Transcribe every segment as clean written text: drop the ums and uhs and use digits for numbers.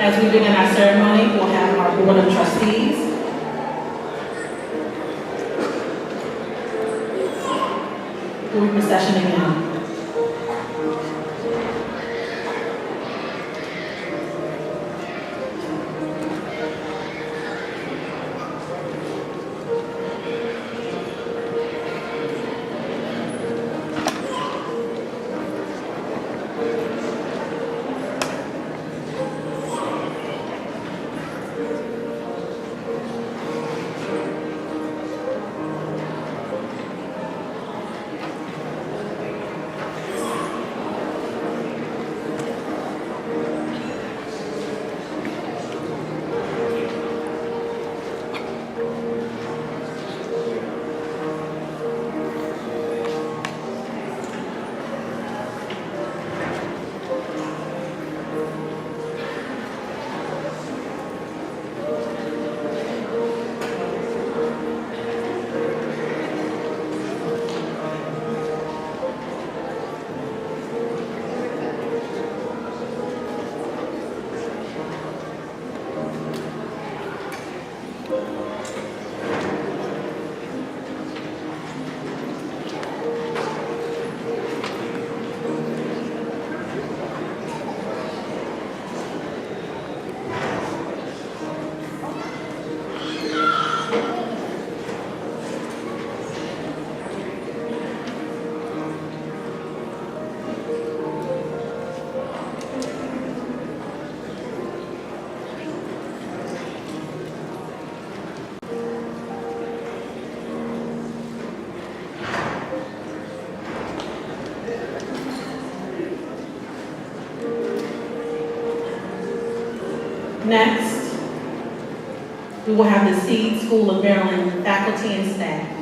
As we begin our ceremony, we'll have our Board of Trustees. Group procession again. Next, we will have the Seed School of Maryland faculty and staff.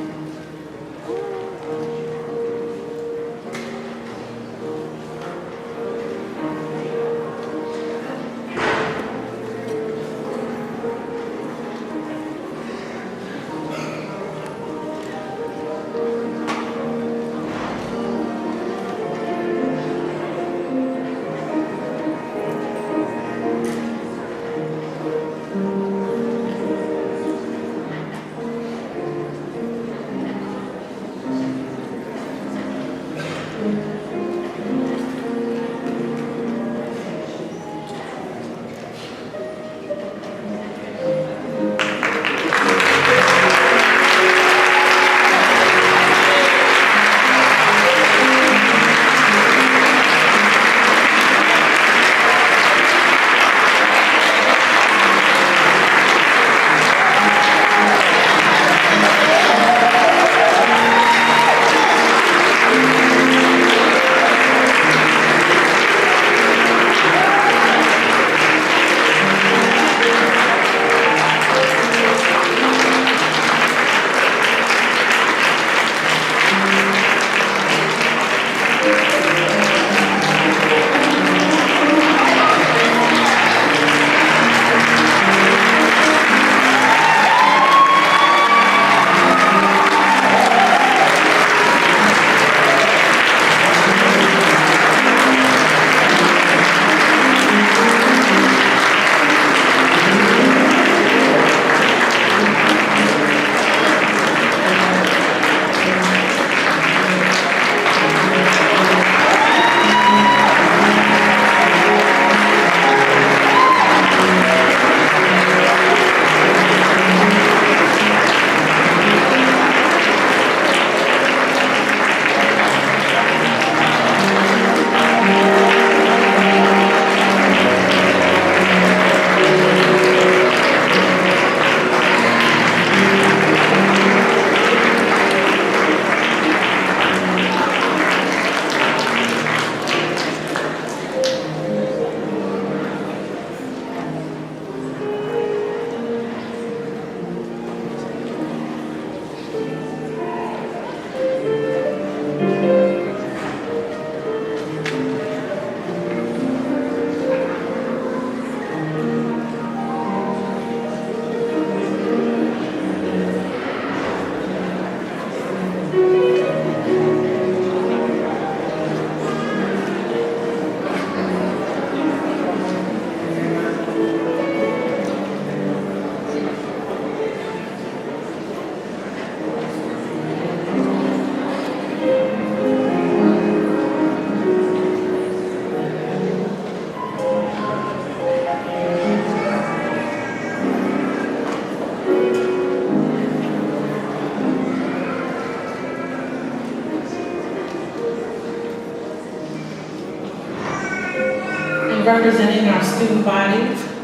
Representing our student body,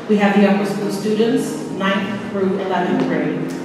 we have the upper school students, 9th through 11th grade.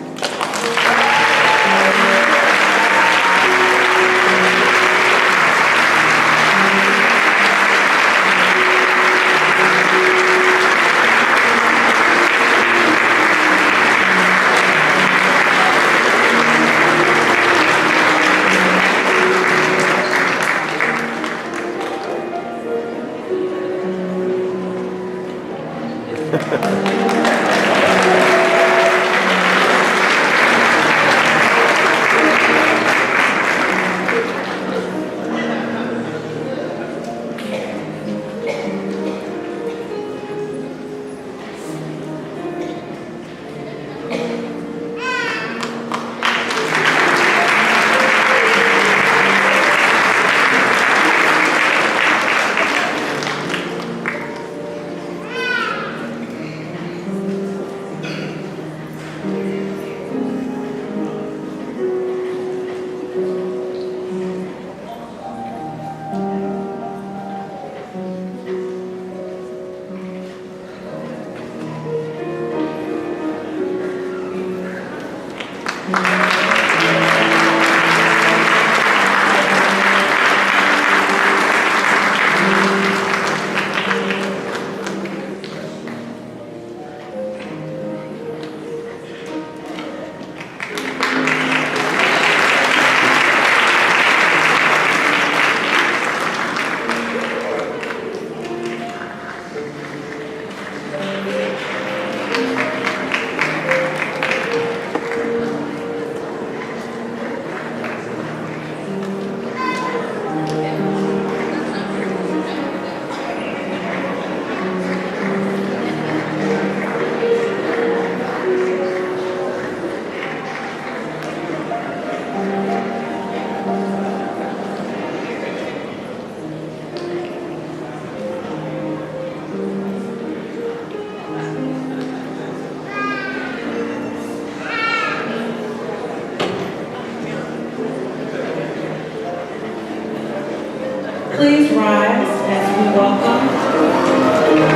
Please rise as we welcome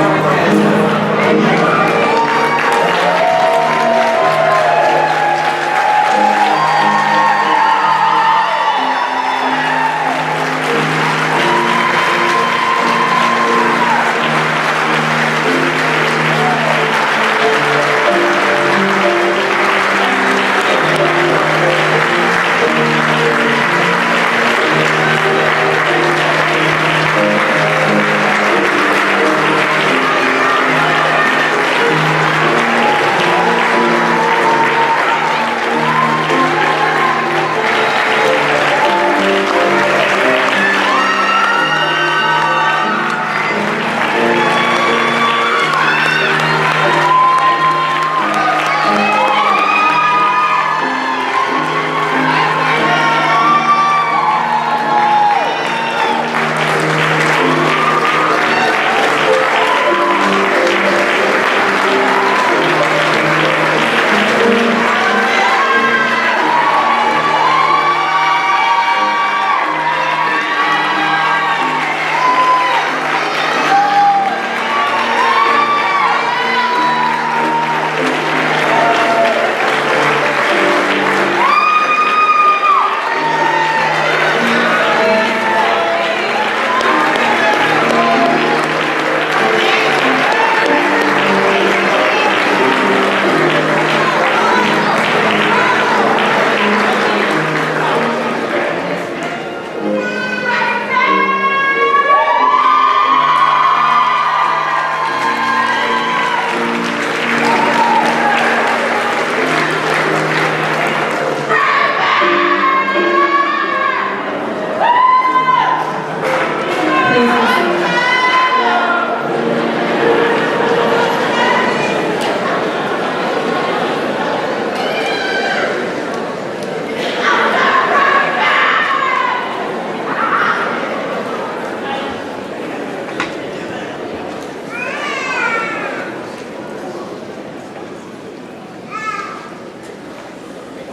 our graduates.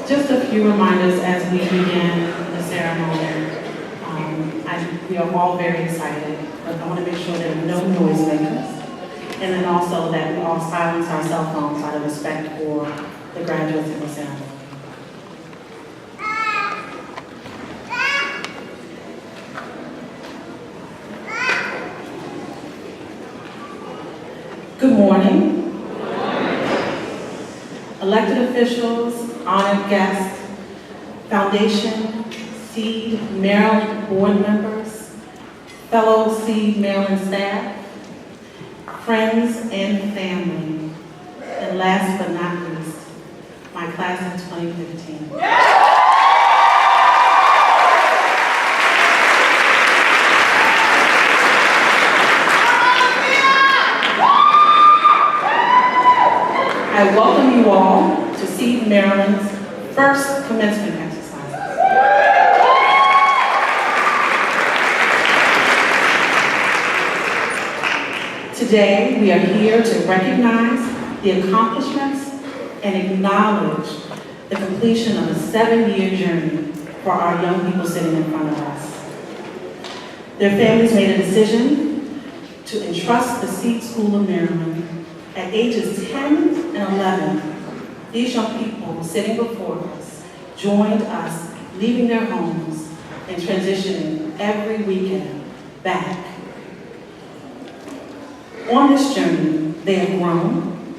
Just a few reminders as we begin the ceremony. We are all very excited, but I want to make sure there are no noisemakers. And then also that we all silence our cell phones out of respect for the graduates in the ceremony. Good morning. Elected officials, honored guests, Foundation, Seed Maryland board members, fellow Seed Maryland staff, friends and family, and last but not least, my class of 2015. I welcome you all to Seed Maryland's first commencement exercises. Today, we are here to recognize the accomplishments and acknowledge the completion of a 7-year journey for our young people sitting in front of us. Their families made a decision to entrust the Seed School of Maryland. At ages 10 and 11, these young people sitting before us joined us, leaving their homes and transitioning every weekend back. On this journey, they have grown,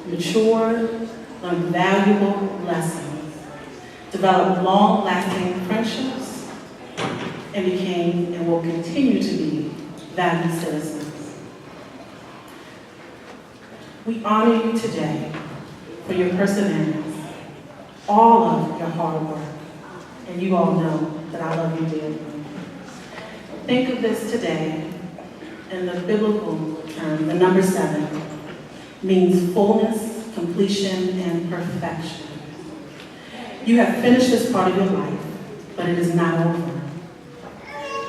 matured, learned valuable lessons, developed long-lasting friendships, and became and will continue to be valued citizens. We honor you today for your perseverance, all of your hard work, and you all know that I love you dearly. Think of this today in the biblical term, the number 7 means fullness, completion, and perfection. You have finished this part of your life, but it is not over.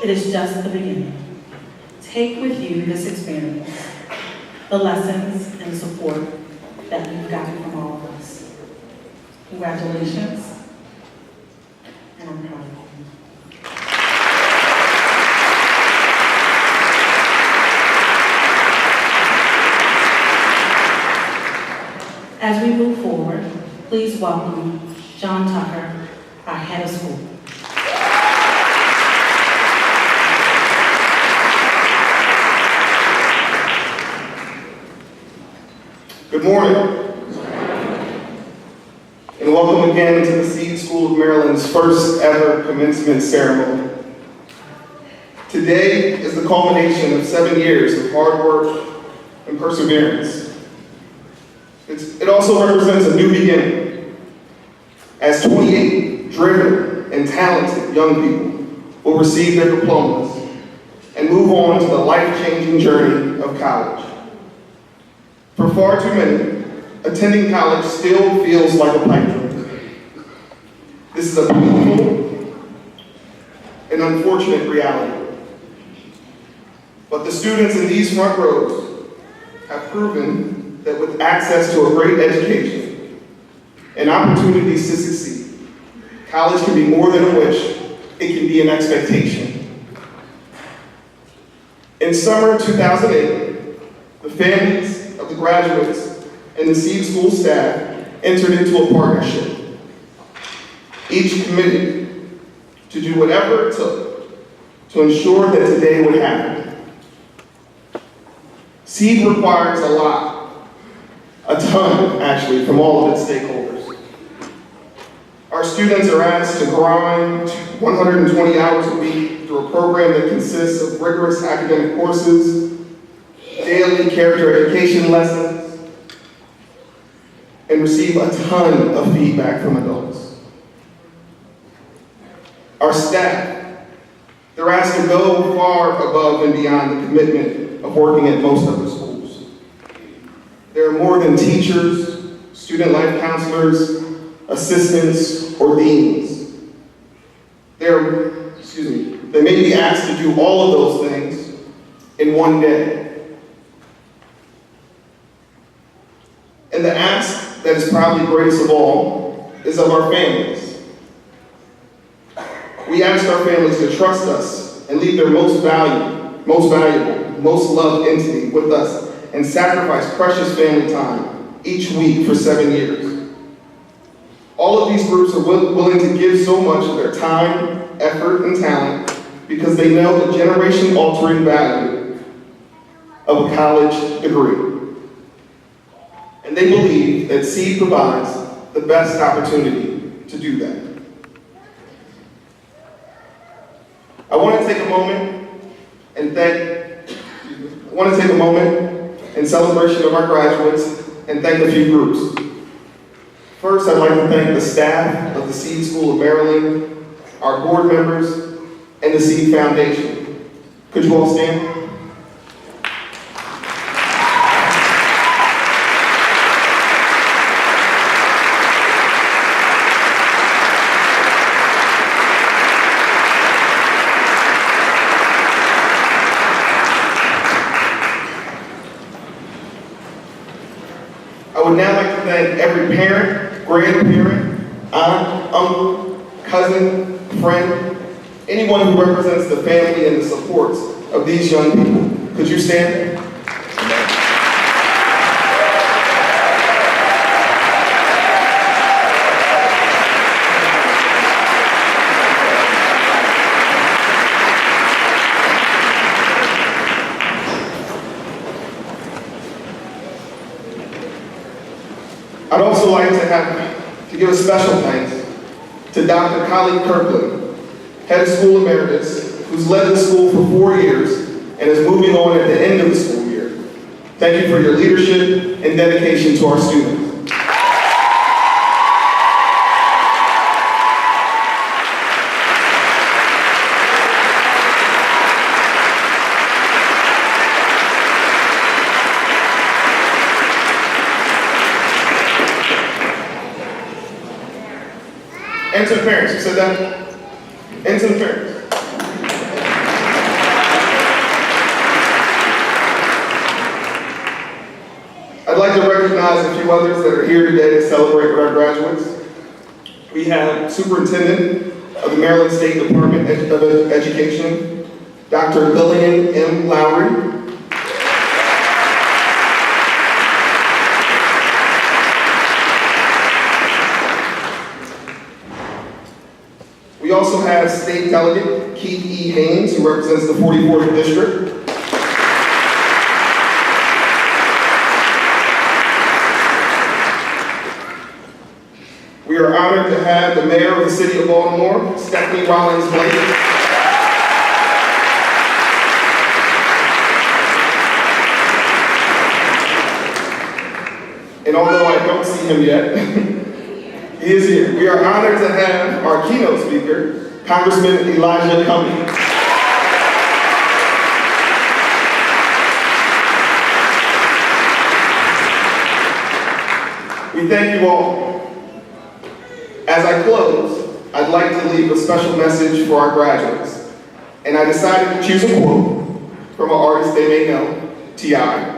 It is just the beginning. Take with you this experience, the lessons and support that you've gotten from all of us. Congratulations, and I'm proud of you. As we move forward, please welcome John Tucker, our head of school. Good morning, and welcome again to the Seed School of Maryland's first ever commencement ceremony. Today is the culmination of 7 years of hard work and perseverance. It also represents a new beginning, as 28 driven and talented young people will receive their diplomas and move on to the life-changing journey of college. For far too many, attending college still feels like a pipe dream. This is a painful and unfortunate reality. But the students in these front rows have proven that with access to a great education and opportunities to succeed, college can be more than a wish, it can be an expectation. In summer 2008, the families of the graduates and the Seed School staff entered into a partnership, each committed to do whatever it took to ensure that today would happen. Seed requires a ton actually, from all of its stakeholders. Our students are asked to grind 120 hours a week through a program that consists of rigorous academic courses, daily character education lessons, and receive a ton of feedback from adults. Our staff, they're asked to go far above and beyond the commitment of working at most of the schools. There are more than teachers, student life counselors, assistants, or deans. They may be asked to do all of those things in one day. And the ask that is probably greatest of all is of our families. We we ask our families to trust us and leave their most valuable, most loved entity with us and sacrifice precious family time each week for 7 years. All of these groups are willing to give so much of their time, effort, and talent because they know the generation-altering value of a college degree. And they believe that Seed provides the best opportunity to do that. I want to take a moment in celebration of our graduates and thank a few groups. First, I'd like to thank the staff of the Seed School of Maryland, our board members, and the Seed Foundation. Could you all stand? I would now like to thank every parent, grandparent, aunt, uncle, cousin, friend, anyone who represents the family and the supports of these young people. Could you stand? I'd also like to give a special thanks to Dr. Colleen Kirkland, Head of School Emeritus, who's led the school for 4 years and is moving on at the end of the school year. Thank you for your leadership and dedication to our students. And to the parents, you said that? And to the parents. I'd like to recognize a few others that are here today to celebrate with our graduates. We have Superintendent of the Maryland State Department of Education, Dr. Lillian M. Lowry. We also have State Delegate Keith E. Haynes, who represents the 44th District. We are honored to have the Mayor of the City of Baltimore, Stephanie Rollins Blake. And although I don't see him yet, he is here. We are honored to have our keynote speaker, Congressman Elijah Cummings. We thank you all. As I close, I'd like to leave a special message for our graduates. And I decided to choose a quote from an artist they may know, T.I.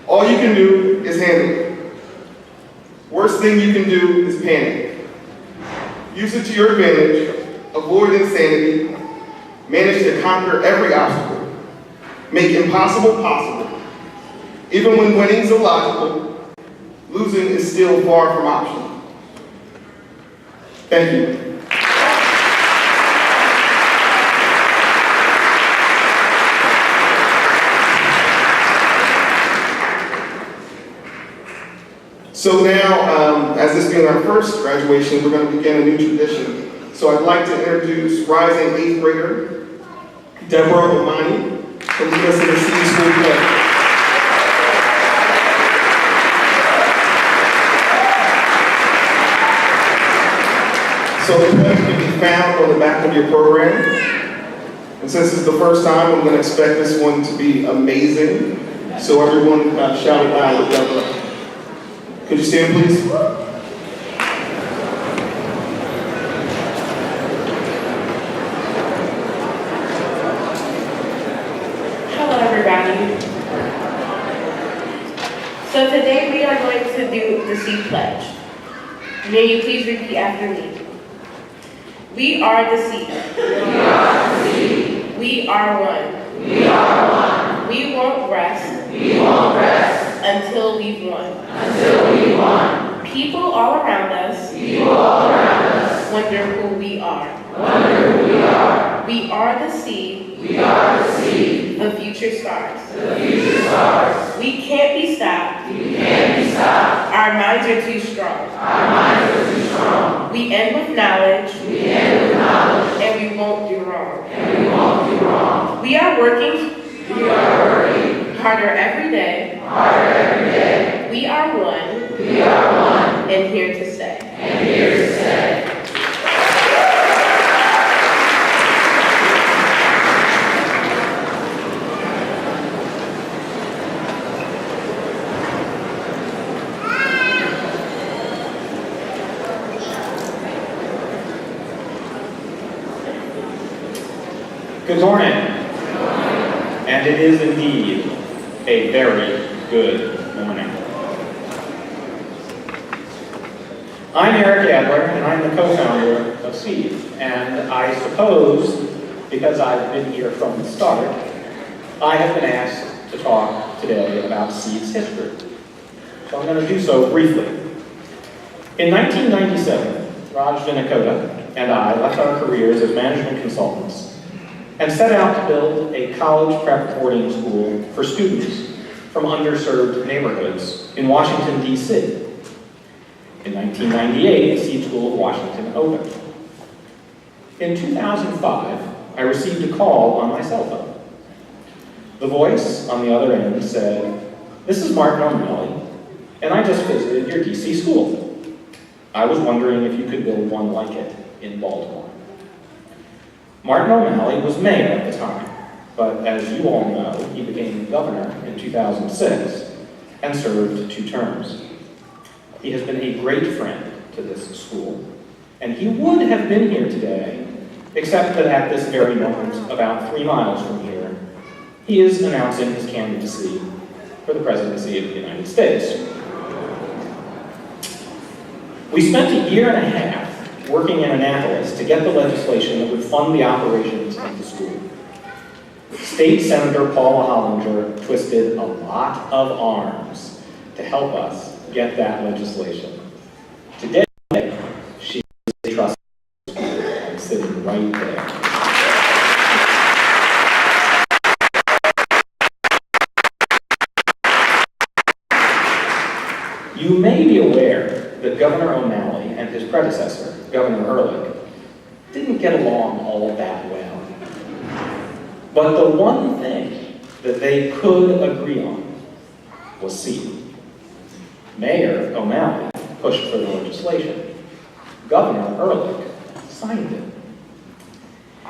All you can do is handle it. Worst thing you can do is panic. Use it to your advantage, avoid insanity, manage to conquer every obstacle, make impossible possible. Even when winning is illogical, losing is still far from optional. Thank you. So now, as this being our first graduation, we're going to begin a new tradition. So I'd like to introduce rising 8th grader, Deborah Omani, to lead us in the Seed School Pledge. So the pledge can be found on the back of your program. And since this is the first time, I'm going to expect this one to be amazing. So everyone shout it out with Deborah. Could you stand, please? Hello, everybody. So today we are going to do the Seed Pledge. May you please repeat after me. We are the seed. We are one. We won't rest. Until we've won. People all around us. Wonder who we are. We are the seed. The future stars. We can't be stopped. Our minds are too strong. We end with knowledge. And we won't do wrong. We are working harder every day. We are one. And here to stay. Good morning. And it is indeed a very good morning. I'm Eric Adler, and I'm the co-founder of SEED. And I suppose, because I've been here from the start, I have been asked to talk today about SEED's history. So I'm going to do so briefly. In 1997, Raj Vinakota and I left our careers as management consultants and set out to build a college prep boarding school for students from underserved neighborhoods in Washington, D.C. In 1998, the Seed School of Washington opened. In 2005, I received a call on my cell phone. The voice on the other end said, "This is Martin O'Malley, and I just visited your D.C. school. I was wondering if you could build one like it in Baltimore." Martin O'Malley was mayor at the time, but as you all know, he became governor in 2006 and served 2 terms. He has been a great friend to this school, and he would have been here today, except that at this very moment, about 3 miles from here, he is announcing his candidacy for the presidency of the United States. We spent a year and a half working in Annapolis to get the legislation that would fund the operations of the school. State Senator Paula Hollinger twisted a lot of arms to help us get that legislation. Today, she is a trustee sitting right there. You may be aware that Governor O'Malley and his predecessor, Governor Ehrlich, didn't get along all that well. But the one thing that they could agree on was seed. Mayor O'Malley pushed for the legislation. Governor Ehrlich signed it.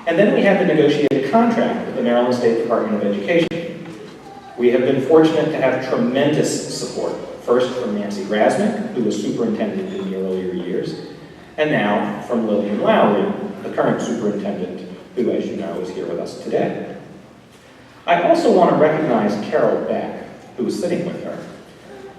And then we had to negotiate a contract with the Maryland State Department of Education. We have been fortunate to have tremendous support, first from Nancy Grasmick, who was superintendent in the earlier years, and now from Lillian Lowry, the current superintendent, who, as you know, is here with us today. I also want to recognize Carol Beck, who is sitting with her,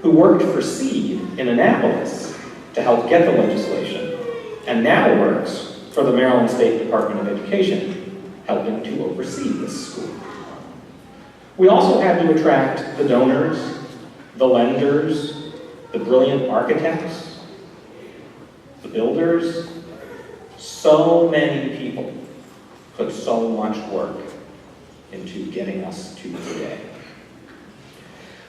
who worked for SEED in Annapolis to help get the legislation, and now works for the Maryland State Department of Education, helping to oversee this school. We also had to attract the donors, the lenders, the brilliant architects, the builders. So many people put so much work into getting us to today.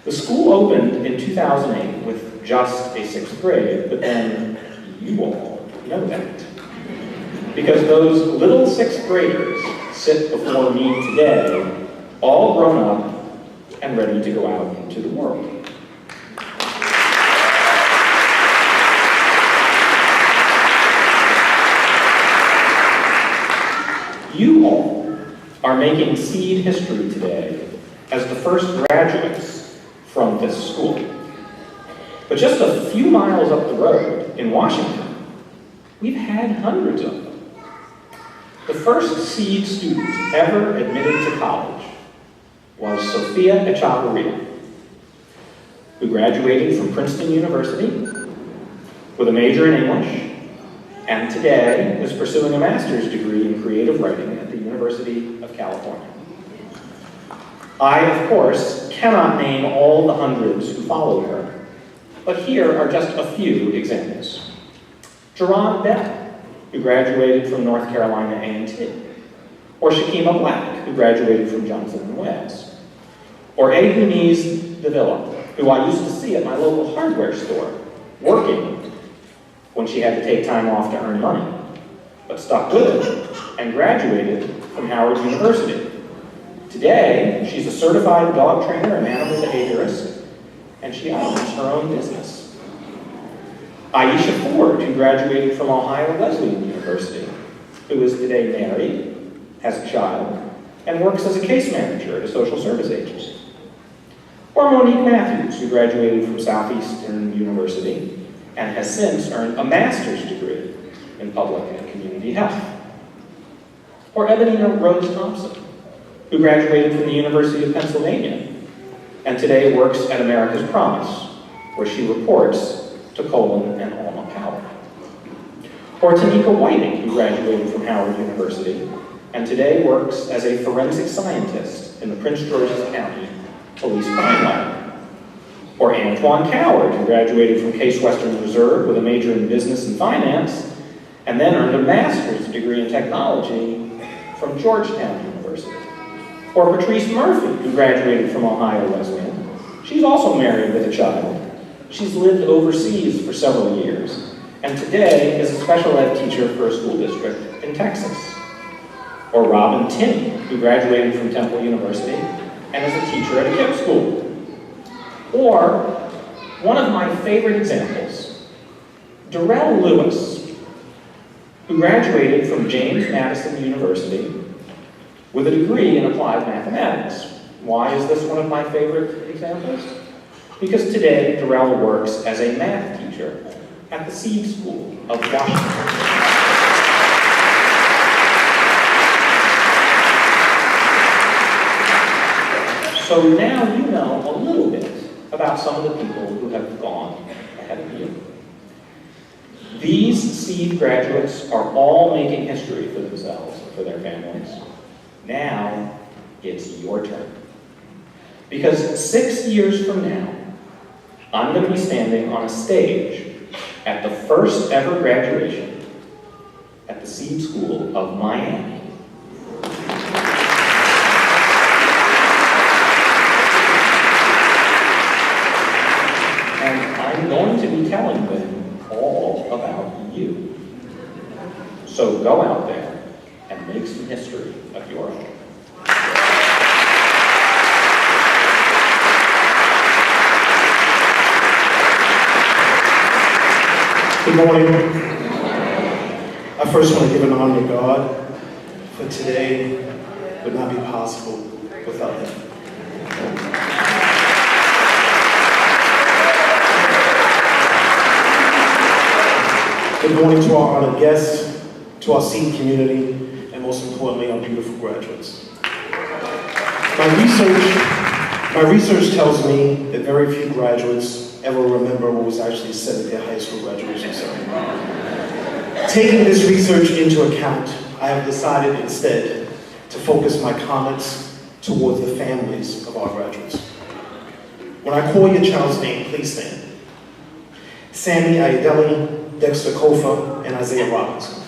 The school opened in 2008 with just a 6th grade, but then you all know that. Because those little 6th graders sit before me today, all grown up and ready to go out into the world. You all are making SEED history today as the first graduates from this school. But just a few miles up the road in Washington, we've had hundreds of them. The first SEED student ever admitted to college was Sophia Echavarria, who graduated from Princeton University with a major in English, and today is pursuing a master's degree in creative writing at the University of California. I, of course, cannot name all the hundreds who followed her, but here are just a few examples. Jerron Bell, who graduated from North Carolina A&T, or Shakima Black, who graduated from Johnson & Wales, or Eunice Davila, who I used to see at my local hardware store, working when she had to take time off to earn money, but stuck with it and graduated from Howard University. Today, she's a certified dog trainer and animal behaviorist, and she owns her own business. Aisha Ford, who graduated from Ohio Wesleyan University, who is today married, has a child, and works as a case manager at a social service agency. Or Monique Matthews, who graduated from Southeastern University and has since earned a master's degree in public and community health. Or Ebenina Rose Thompson, who graduated from the University of Pennsylvania and today works at America's Promise, where she reports to Colin and Alma Powell. Or Tanika Whiting, who graduated from Howard University and today works as a forensic scientist in the Prince George's County Police Crime Lab. Or Antoine Coward, who graduated from Case Western Reserve with a major in business and finance, and then earned a master's degree in technology from Georgetown University. Or Patrice Murphy, who graduated from Ohio Wesleyan. She's also married with a child. She's lived overseas for several years, and today is a special ed teacher for a school district in Texas. Or Robin Tinney, who graduated from Temple University and is a teacher at a KIPP school. Or, one of my favorite examples, Darrell Lewis, who graduated from James Madison University with a degree in applied mathematics. Why is this one of my favorite examples? Because today, Darrell works as a math teacher at the Seed School of Washington. So now you know a little bit about some of the people who have gone ahead of you. These Seed graduates are all making history for themselves and for their families. Now, it's your turn. Because 6 years from now, I'm going to be standing on a stage at the first ever graduation at the Seed School of Miami. I'm going to be telling them all about you. So go out there and make some history of your own. Good morning. I first want to give an honor to God, for today would not be possible without Him. Good morning to our honored guests, to our Seed community, and most importantly, our beautiful graduates. My research tells me that very few graduates ever remember what was actually said at their high school graduation ceremony. Taking this research into account, I have decided instead to focus my comments towards the families of our graduates. When I call your child's name, please stand. Sammy Ayadeli, Dexter Kofa, and Isaiah Robinson.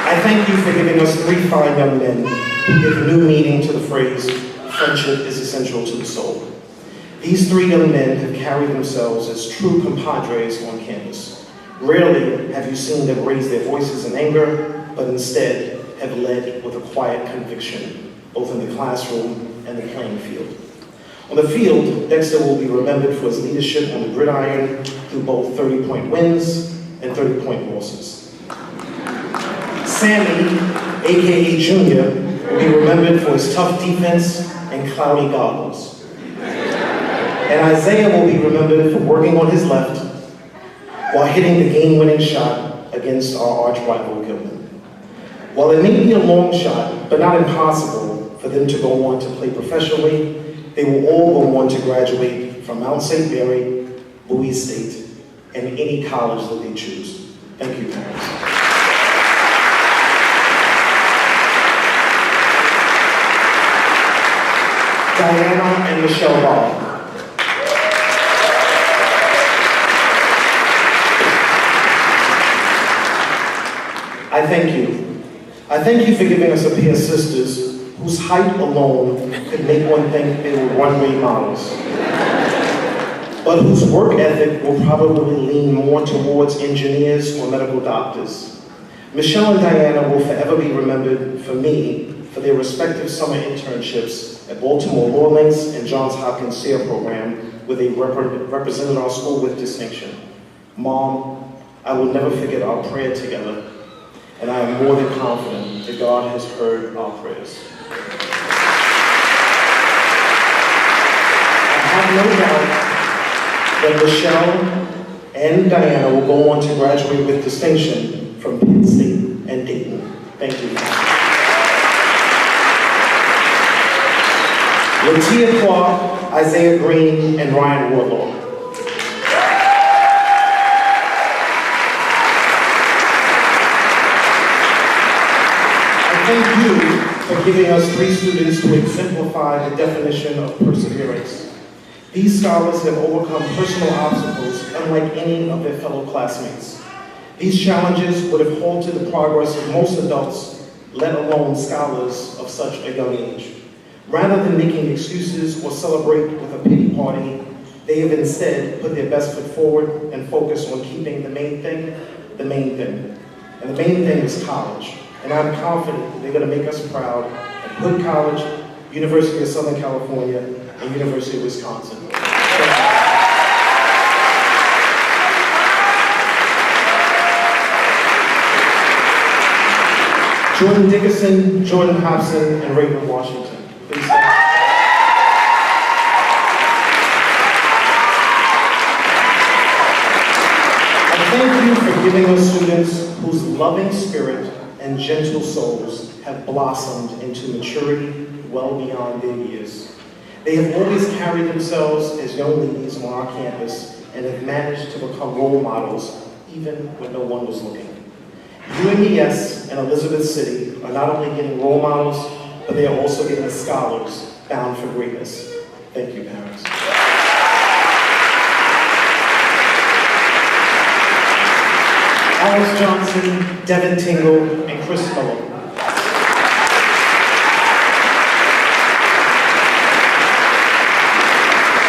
I thank you for giving us 3 fine young men who give new meaning to the phrase, friendship is essential to the soul. These 3 young men have carried themselves as true compadres on campus. Rarely have you seen them raise their voices in anger, but instead have led with a quiet conviction, both in the classroom and the playing field. On the field, Dexter will be remembered for his leadership on the gridiron through both 30-point wins and 30-point losses. Sammy, aka Junior, will be remembered for his tough defense and cloudy goggles. And Isaiah will be remembered for working on his left while hitting the game-winning shot against our arch rival Gilman. While it may be a long shot, but not impossible, for them to go on to play professionally, they will all go on to graduate from Mount St. Mary, Bowie State, and any college that they choose. Thank you, parents. Diana and Michelle Ball. I thank you. I thank you for giving us a pair of sisters whose height alone could make one think they were runway models, but whose work ethic will probably lean more towards engineers or medical doctors. Michelle and Diana will forever be remembered for me for their respective summer internships at Baltimore Law Links and Johns Hopkins SARE program, where they represented our school with distinction. Mom, I will never forget our prayer together, and I am more than confident that God has heard our prayers. I have no doubt that Michelle and Diana will go on to graduate with distinction from Penn State and Dayton. Thank you. Latia Clark, Isaiah Green, and Ryan Warlaw. Thank you for giving us 3 students who exemplify the definition of perseverance. These scholars have overcome personal obstacles unlike any of their fellow classmates. These challenges would have halted the progress of most adults, let alone scholars of such a young age. Rather than making excuses or celebrate with a pity party, they have instead put their best foot forward and focused on keeping the main thing, the main thing. And the main thing is college. And I'm confident they're going to make us proud at Hood College, University of Southern California, and University of Wisconsin. Jordan Dickerson, Jordan Hobson, and Raven Washington. Please stand. I thank you for giving us students whose loving spirit and gentle souls have blossomed into maturity well beyond their years. They have always carried themselves as young ladies on our campus and have managed to become role models even when no one was looking. UMES and Elizabeth City are not only getting role models, but they are also getting scholars bound for greatness. Thank you, parents. Alice Johnson, Devin Tingle, and Chris Miller.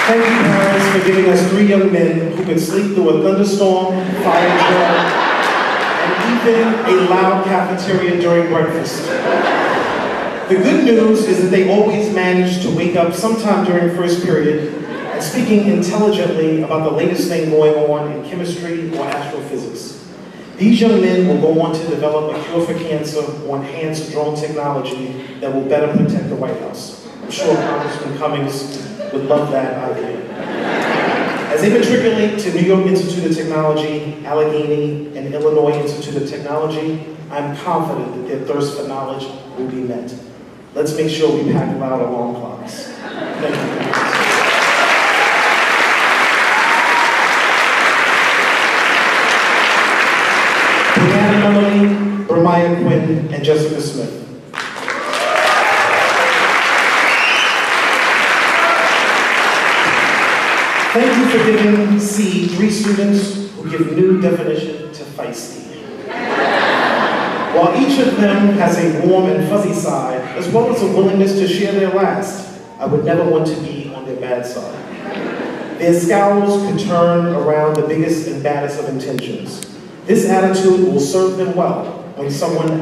Thank you, parents, for giving us 3 young men who could sleep through a thunderstorm, fire drill, and even a loud cafeteria during breakfast. The good news is that they always manage to wake up sometime during first period and speaking intelligently about the latest thing going on in chemistry or astrophysics. These young men will go on to develop a cure for cancer or enhance drone technology that will better protect the White House. I'm sure Congressman Cummings would love that idea. As they matriculate to New York Institute of Technology, Allegheny, and Illinois Institute of Technology, I'm confident that their thirst for knowledge will be met. Let's make sure we pack loud alarm clocks. Thank you. Brianna Melanie, Bermiah Quinn, and Jessica Smith. Thank you for giving C 3 students who give new definition to feisty. While each of them has a warm and fuzzy side, as well as a willingness to share their last, I would never want to be on their bad side. Their scowls could turn around the biggest and baddest of intentions. This attitude will serve them well when someone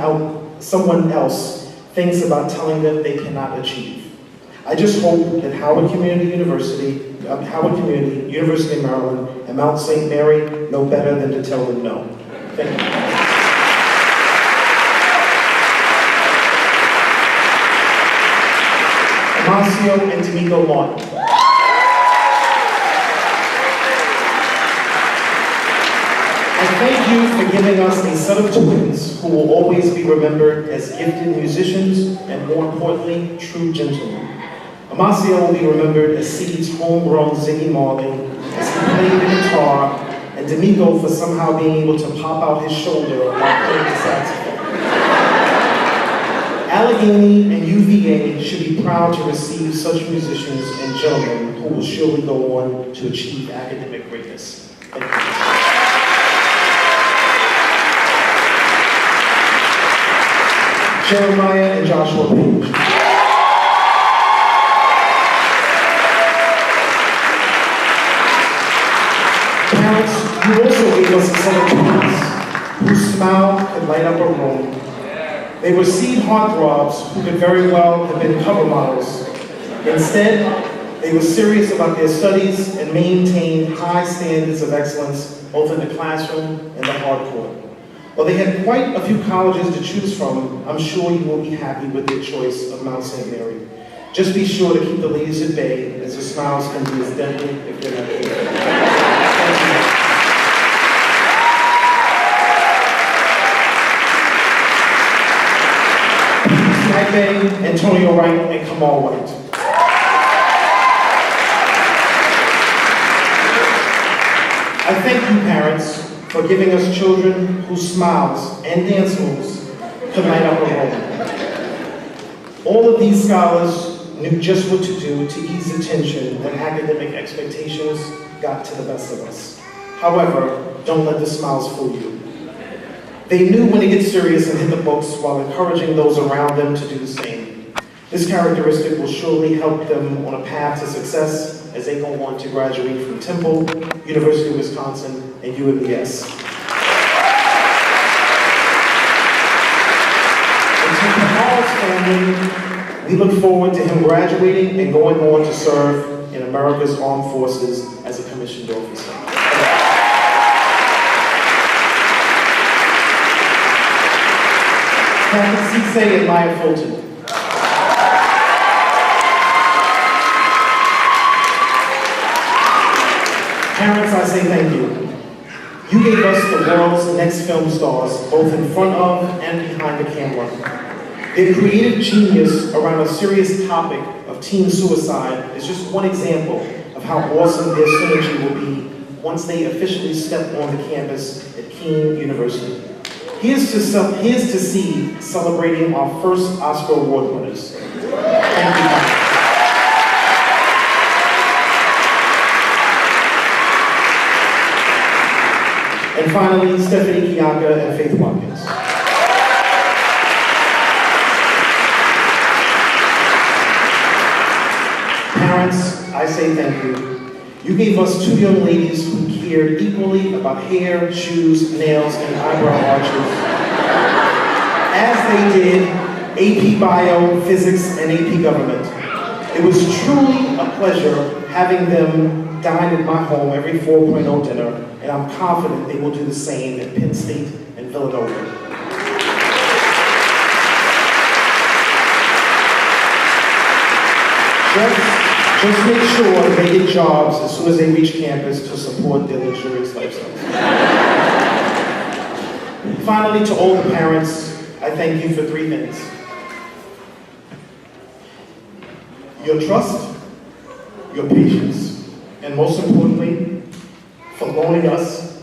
else thinks about telling them they cannot achieve. I just hope that Howard Community, University of Maryland, and Mount St. Mary know better than to tell them no. Thank you. Marcio and D'Amico Martin. I thank you for giving us a set of twins who will always be remembered as gifted musicians and, more importantly, true gentlemen. Amasio will be remembered as Seed's homegrown Ziggy Marley, as he played the guitar, and D'Amico for somehow being able to pop out his shoulder while playing the saxophone. Allegheny and UVA should be proud to receive such musicians and gentlemen who will surely go on to achieve academic greatness. Thank you. Jeremiah and Joshua Page. Parents, you also gave us a set of twins whose smile could light up a room. They were seed heartthrobs who could very well have been cover models. Instead, they were serious about their studies and maintained high standards of excellence both in the classroom and the hard court. While they had quite a few colleges to choose from, I'm sure you will be happy with their choice of Mount St. Mary. Just be sure to keep the ladies at bay, as the smiles can be as deadly if they're not careful. Thank you. Snipe, Antonio Wright, and Kamal White. I thank you, parents, for giving us children whose smiles and dance moves could light up a room. All of these scholars knew just what to do to ease the tension when academic expectations got to the best of us. However, don't let the smiles fool you. They knew when to get serious and hit the books while encouraging those around them to do the same. This characteristic will surely help them on a path to success as they go on to graduate from Temple, University of Wisconsin, and UMES. And to Kamal's family, we look forward to him graduating and going on to serve in America's Armed Forces as a commissioned officer. Captain Cisse and Maya Fulton. Parents, I say thank you. You gave us the world's next film stars, both in front of and behind the camera. Their creative genius around a serious topic of teen suicide is just one example of how awesome their synergy will be once they officially step on the campus at Keene University. Here's to see celebrating our first Oscar Award winners. Thank you. And finally, Stephanie Kiaka and Faith Watkins. Parents, I say thank you. You gave us two young ladies who cared equally about hair, shoes, nails, and eyebrow arches, as they did AP Bio, Physics, and AP Government. It was truly a pleasure having them dine at my home every 4.0 dinner, and I'm confident they will do the same at Penn State and Villanova. Just make sure they get jobs as soon as they reach campus to support their luxurious lifestyles. Finally, to all the parents, I thank you for three things. Your trust, your patience, and most importantly, for loaning us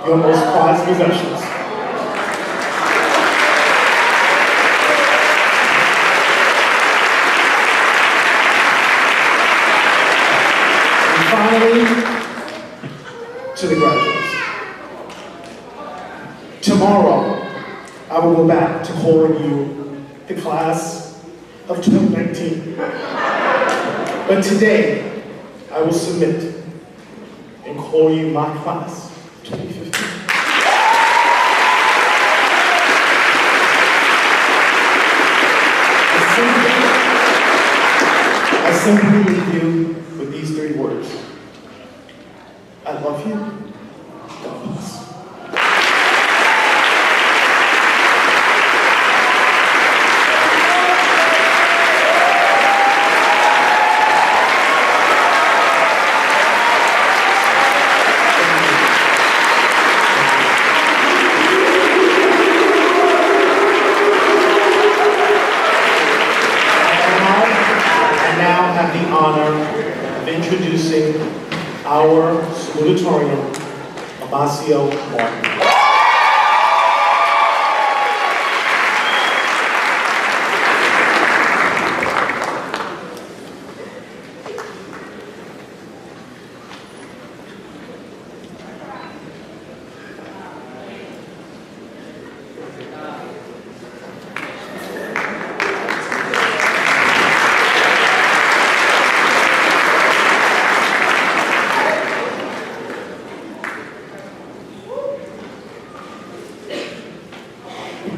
your most prized possessions. And finally, to the graduates. Tomorrow, I will go back to calling you the class of 2019. But today, I will submit and call you my class of 2015. I simply leave you with these three words. I love you. God bless. honor of introducing our salutatorian, Amasio Martin.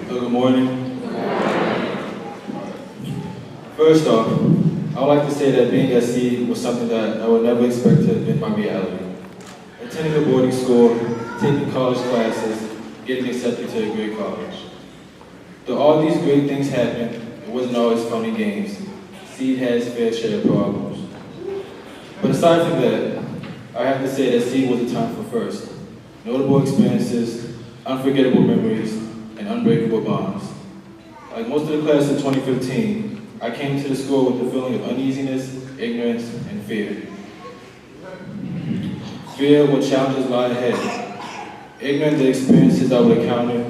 Good morning. First off, I would like to say that being at Seed was something that I would never expect to have been my reality. Attending a boarding school, taking college classes, getting accepted to a great college. Though all these great things happened, it wasn't always fun and games. Seed has fair share of problems. But aside from that, I have to say that Seed was a time for first. Notable experiences, unforgettable memories, and unbreakable bonds. Like most of the class in 2015, I came to the school with a feeling of uneasiness, ignorance, and fear. Fear of what challenges lie ahead, ignorant of the experiences I would encounter,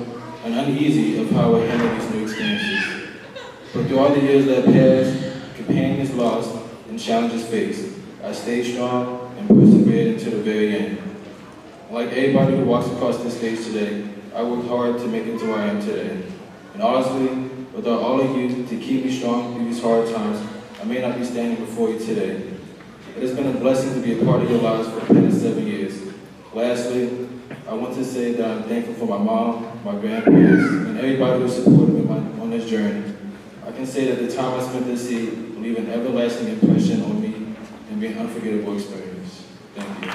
and uneasy of how I would handle these new experiences. But through all the years that passed, companions lost, and challenges faced, I stayed strong and persevered until the very end. Like everybody who walks across this stage today, I worked hard to make it to where I am today. And honestly, without all of you to keep me strong through these hard times, I may not be standing before you today. It has been a blessing to be a part of your lives for the past 7 years. Lastly, I want to say that I'm thankful for my mom, my grandparents, and everybody who supported me on this journey. I can say that the time I spent at Seed will leave an everlasting impression on me and be an unforgettable experience. Thank you.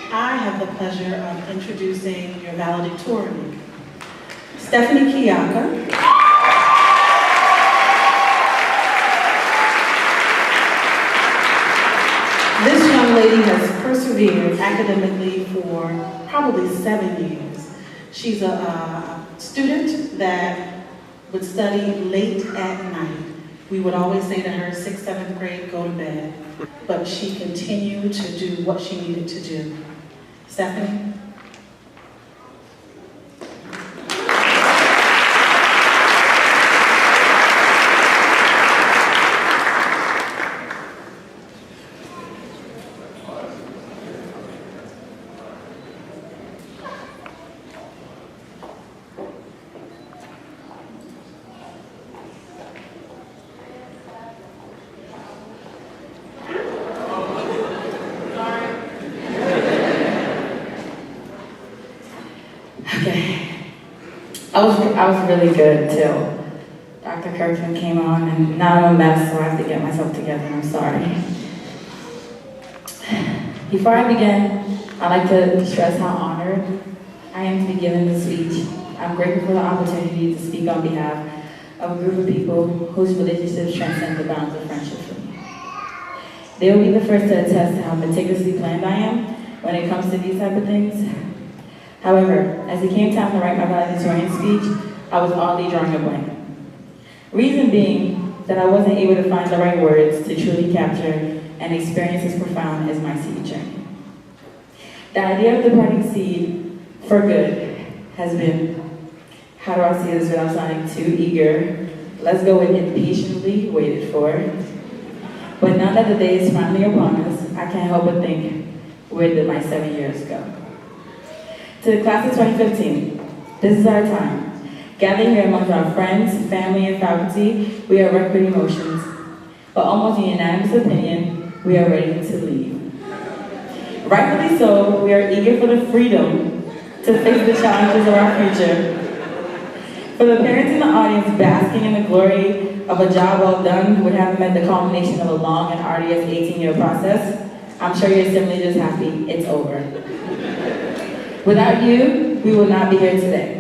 I have the pleasure of introducing your valedictorian, Stephanie Kiyaka. This young lady has persevered academically for probably 7 years. She's a student that would study late at night. We would always say to her, 6th, 7th grade, go to bed. But she continued to do what she needed to do. Stephanie? I was really good till Dr. Kirkman came on, and now I'm a mess, so I have to get myself together. I'm sorry. Before I begin, I'd like to stress how honored I am to be given this speech. I'm grateful for the opportunity to speak on behalf of a group of people whose relationships transcend the bounds of friendship for me. They will be the first to attest to how meticulously planned I am when it comes to these type of things. However, as it came time to write my valedictorian speech, I was oddly drawing a blank. Reason being that I wasn't able to find the right words to truly capture an experience as profound as my Seed journey. The idea of departing Seed for good has been, how do I say this without sounding too eager? Let's go with impatiently waited for. But now that the day is finally upon us, I can't help but think, where did my 7 years go? To the class of 2015, this is our time. Gathering here amongst our friends, family, and faculty, we are wrecked with emotions. But almost in unanimous opinion, we are ready to leave. Rightfully so, we are eager for the freedom to face the challenges of our future. For the parents in the audience basking in the glory of a job well done would have meant the culmination of a long and arduous 18-year process, I'm sure you're simply just happy it's over. Without you, we would not be here today.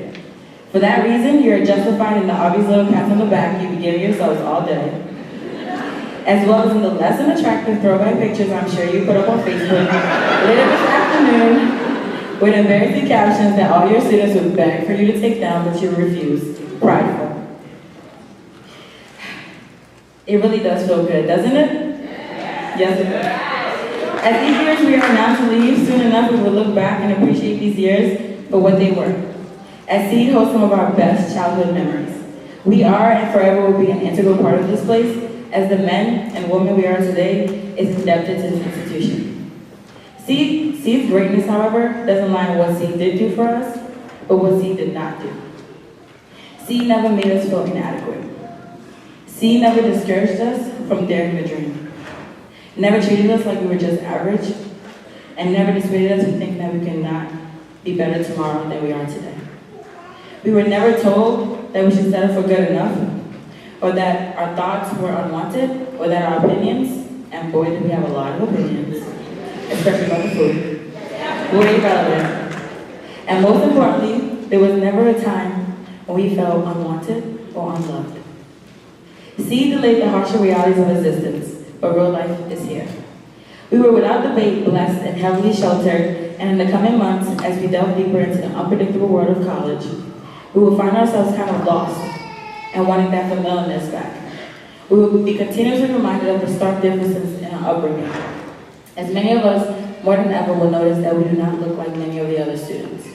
For that reason, you are justified in the obvious little pats on the back you've been giving yourselves all day. as well as in the less than attractive throwback pictures I'm sure you put up on Facebook later this afternoon with embarrassing captions that all your students would beg for you to take down, but you refuse. Prideful. It really does feel good, doesn't it? Yes, it does. As these years we are now to leave, soon enough we will look back and appreciate these years for what they were. As Seed holds some of our best childhood memories. We are and forever will be an integral part of this place, as the men and women we are today is indebted to this institution. Seed's greatness, however, doesn't lie with what Seed did do for us, but what Seed did not do. Seed never made us feel inadequate. Seed never discouraged us from daring to dream. Never treated us like we were just average, and never dissuaded us from thinking that we cannot be better tomorrow than we are today. We were never told that we should settle for good enough, or that our thoughts were unwanted, or that our opinions, and boy did we have a lot of opinions, especially about the food, were irrelevant. And most importantly, there was never a time when we felt unwanted or unloved. Seed delayed the harsher realities of existence, but real life is here. We were without debate blessed and heavily sheltered, and in the coming months, as we delve deeper into the unpredictable world of college, we will find ourselves kind of lost and wanting that familiarness back. We will be continuously reminded of the stark differences in our upbringing, as many of us, more than ever, will notice that we do not look like many of the other students.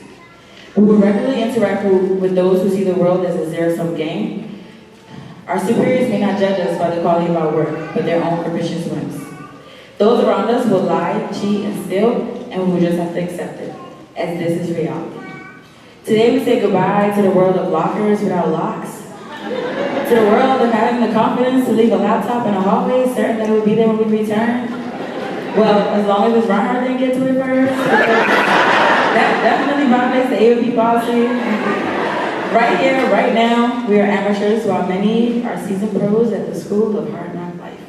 We will regularly interact with those who see the world as a zero-sum game. Our superiors may not judge us by the quality of our work, but their own capricious whims. Those around us will lie, cheat, and steal, and we will just have to accept it, as this is reality. Today we say goodbye to the world of lockers without locks, to the world of having the confidence to leave a laptop in a hallway, certain that it will be there when we return. Well, as long as Ms. Reinhardt didn't get to it first. That definitely violates the AOP policy. Right here, right now, we are amateurs while many are seasoned pros at the School of Hard Knock Life.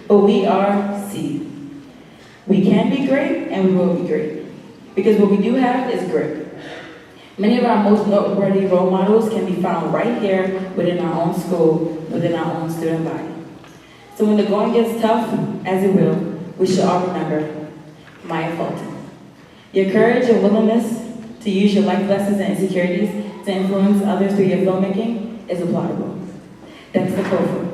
But we are Seed. We can be great and we will be great. Because what we do have is grit. Many of our most noteworthy role models can be found right here within our own school, within our own student body. So when the going gets tough, as it will, we should all remember Maya Fulton. Your courage and willingness to use your life lessons and insecurities to influence others through your filmmaking is applaudable. Dexter Kofor.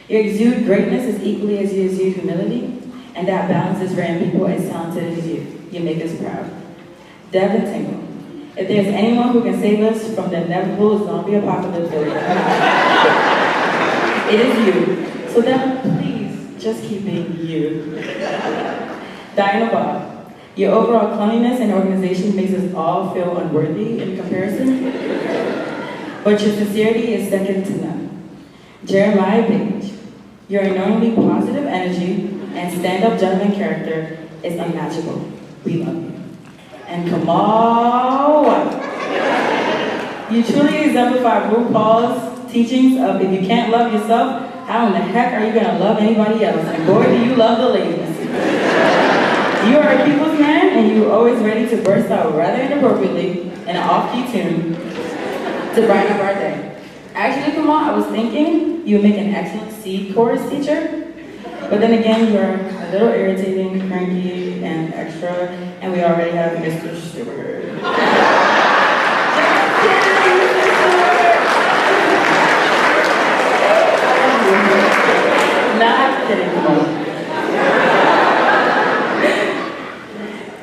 You exude greatness as equally as you exude humility, and that balance is rare in people as talented as you. You make us proud. Devin Tingle. If there's anyone who can save us from the inevitable zombie apocalypse, it is you. So Devin, please, just keep being you. Diana Bob. Your overall cleanliness and organization makes us all feel unworthy in comparison, but your sincerity is second to none. Jeremiah Page. Your annoyingly positive energy and stand-up gentleman character is unmatchable. We love you. And Kamal White. You truly exemplify RuPaul's teachings of if you can't love yourself, how in the heck are you gonna love anybody else? And boy, do you love the ladies. You are a people's man, and you are always ready to burst out rather inappropriately in an off-key tune to brighten up our day. Actually, Kamal, I was thinking you would make an excellent Seed chorus teacher, but then again, you are a little irritating, cranky, and extra, and we already have Mr. Stewart. Not kidding, Kamal.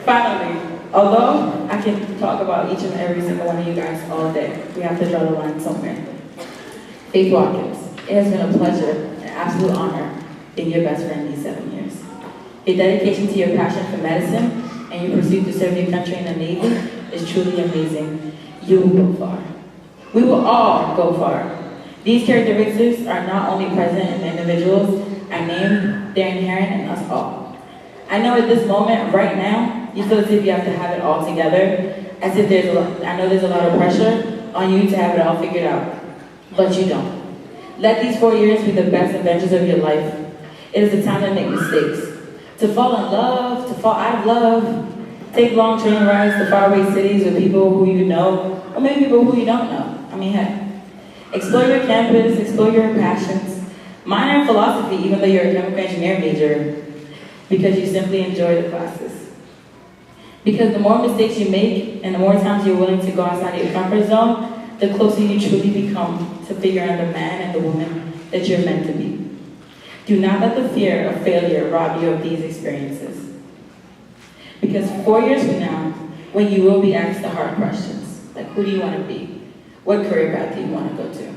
Finally, although I can talk about each and every single one of you guys all day, we have to draw the line somewhere. Faith Watkins, it has been a pleasure, an absolute honor, being your best friend these 7 years. Your dedication to your passion for medicine and your pursuit to serve your country in the Navy is truly amazing. You will go far. We will all go far. These characteristics are not only present in the individuals I named, they're inherent in us all. I know at this moment, right now, you feel as if you have to have it all together, as if I know there's a lot of pressure on you to have it all figured out, but you don't. Let these 4 years be the best adventures of your life. It is the time to make mistakes, to fall in love, to fall out of love, take long train rides to faraway cities with people who you know, or maybe people who you don't know. I mean, heck, explore your campus, explore your passions, Minor in philosophy, even though you're a chemical engineer major, because you simply enjoy the classes. Because the more mistakes you make and the more times you're willing to go outside of your comfort zone, the closer you truly become to figuring out the man and the woman that you're meant to be. Do not let the fear of failure rob you of these experiences. Because 4 years from now, when you will be asked the hard questions, like who do you want to be? What career path do you want to go to?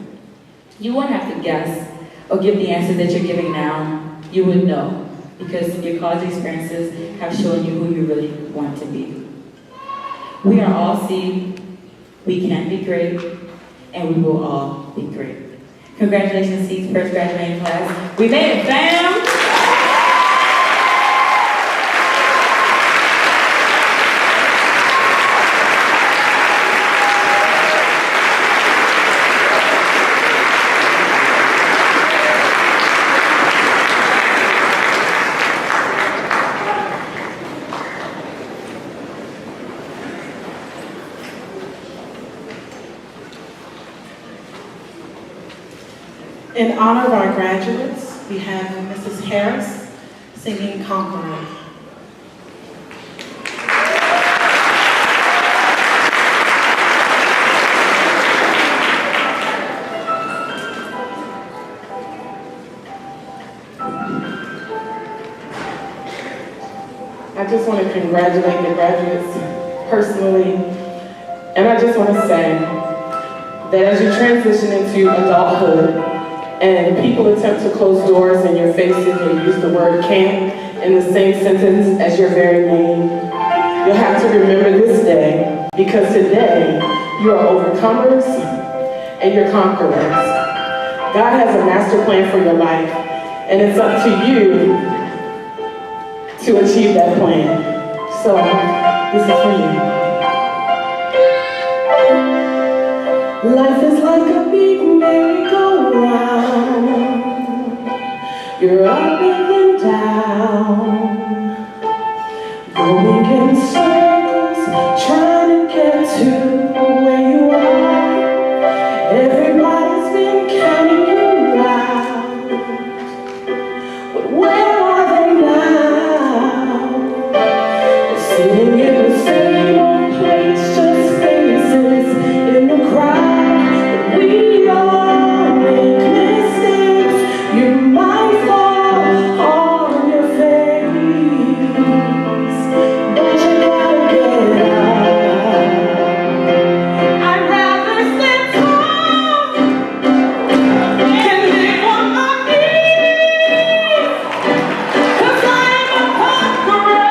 You won't have to guess or give the answers that you're giving now. You would know, because your college experiences have shown you who you really want to be. We are all seed, we can be great, and we will all be great. Congratulations, Seed's first graduating class. We made it, fam! In honor of our graduates, we have Mrs. Harris singing Conqueror. I just want to congratulate the graduates personally, and I just want to say that as you transition into adulthood and people attempt to close doors in your faces and use the word can't in the same sentence as your very name, you'll have to remember this day, because today you are overcomers and you're conquerors. God has a master plan for your life, and it's up to you to achieve that plan. So, this is for you. Life is like a big merry-go-round. You're up and then down, going in circles, trying to get to where you are. Everybody's been counting you out, but where are they now? Sitting in the same old place, just faces in the crowd. But we all make mistakes. You might fall on your face, but you gotta get up. I'd rather stand tall than live on my knees, 'cause I'm a conqueror.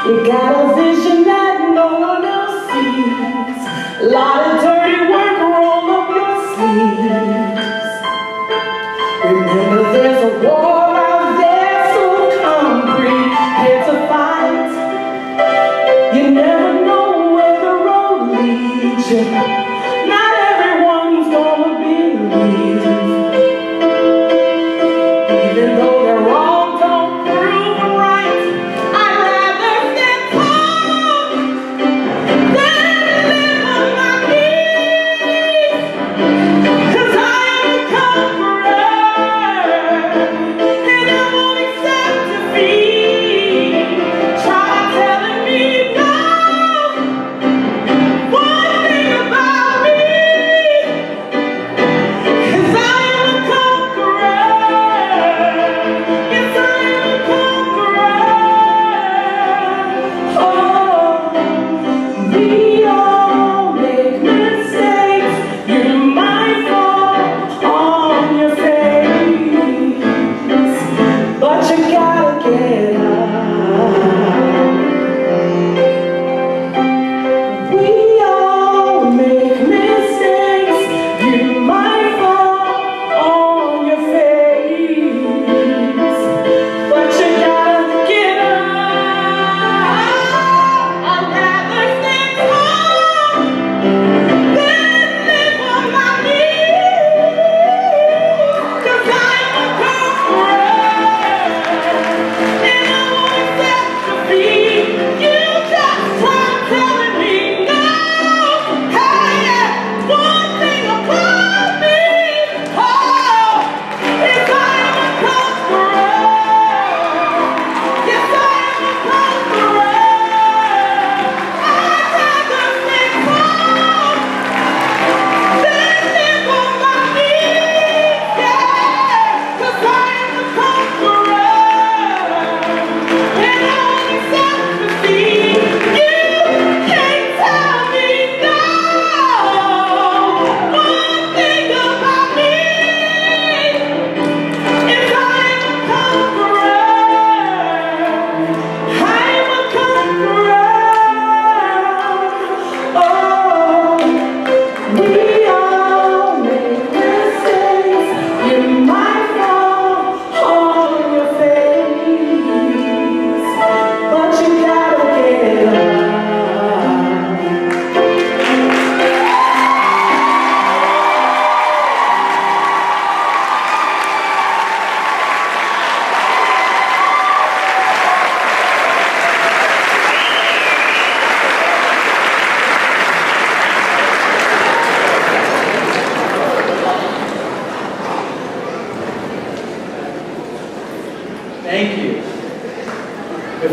You got a vision that no one else sees. A lot of dirty work, roll up your sleeves. Remember, there's a war out there, so come prepared to fight. You never know where the road leads you. Not everyone's gonna believe. Even though they're wrong, don't prove them right. I'd rather stand tall than live on my knees, 'cause I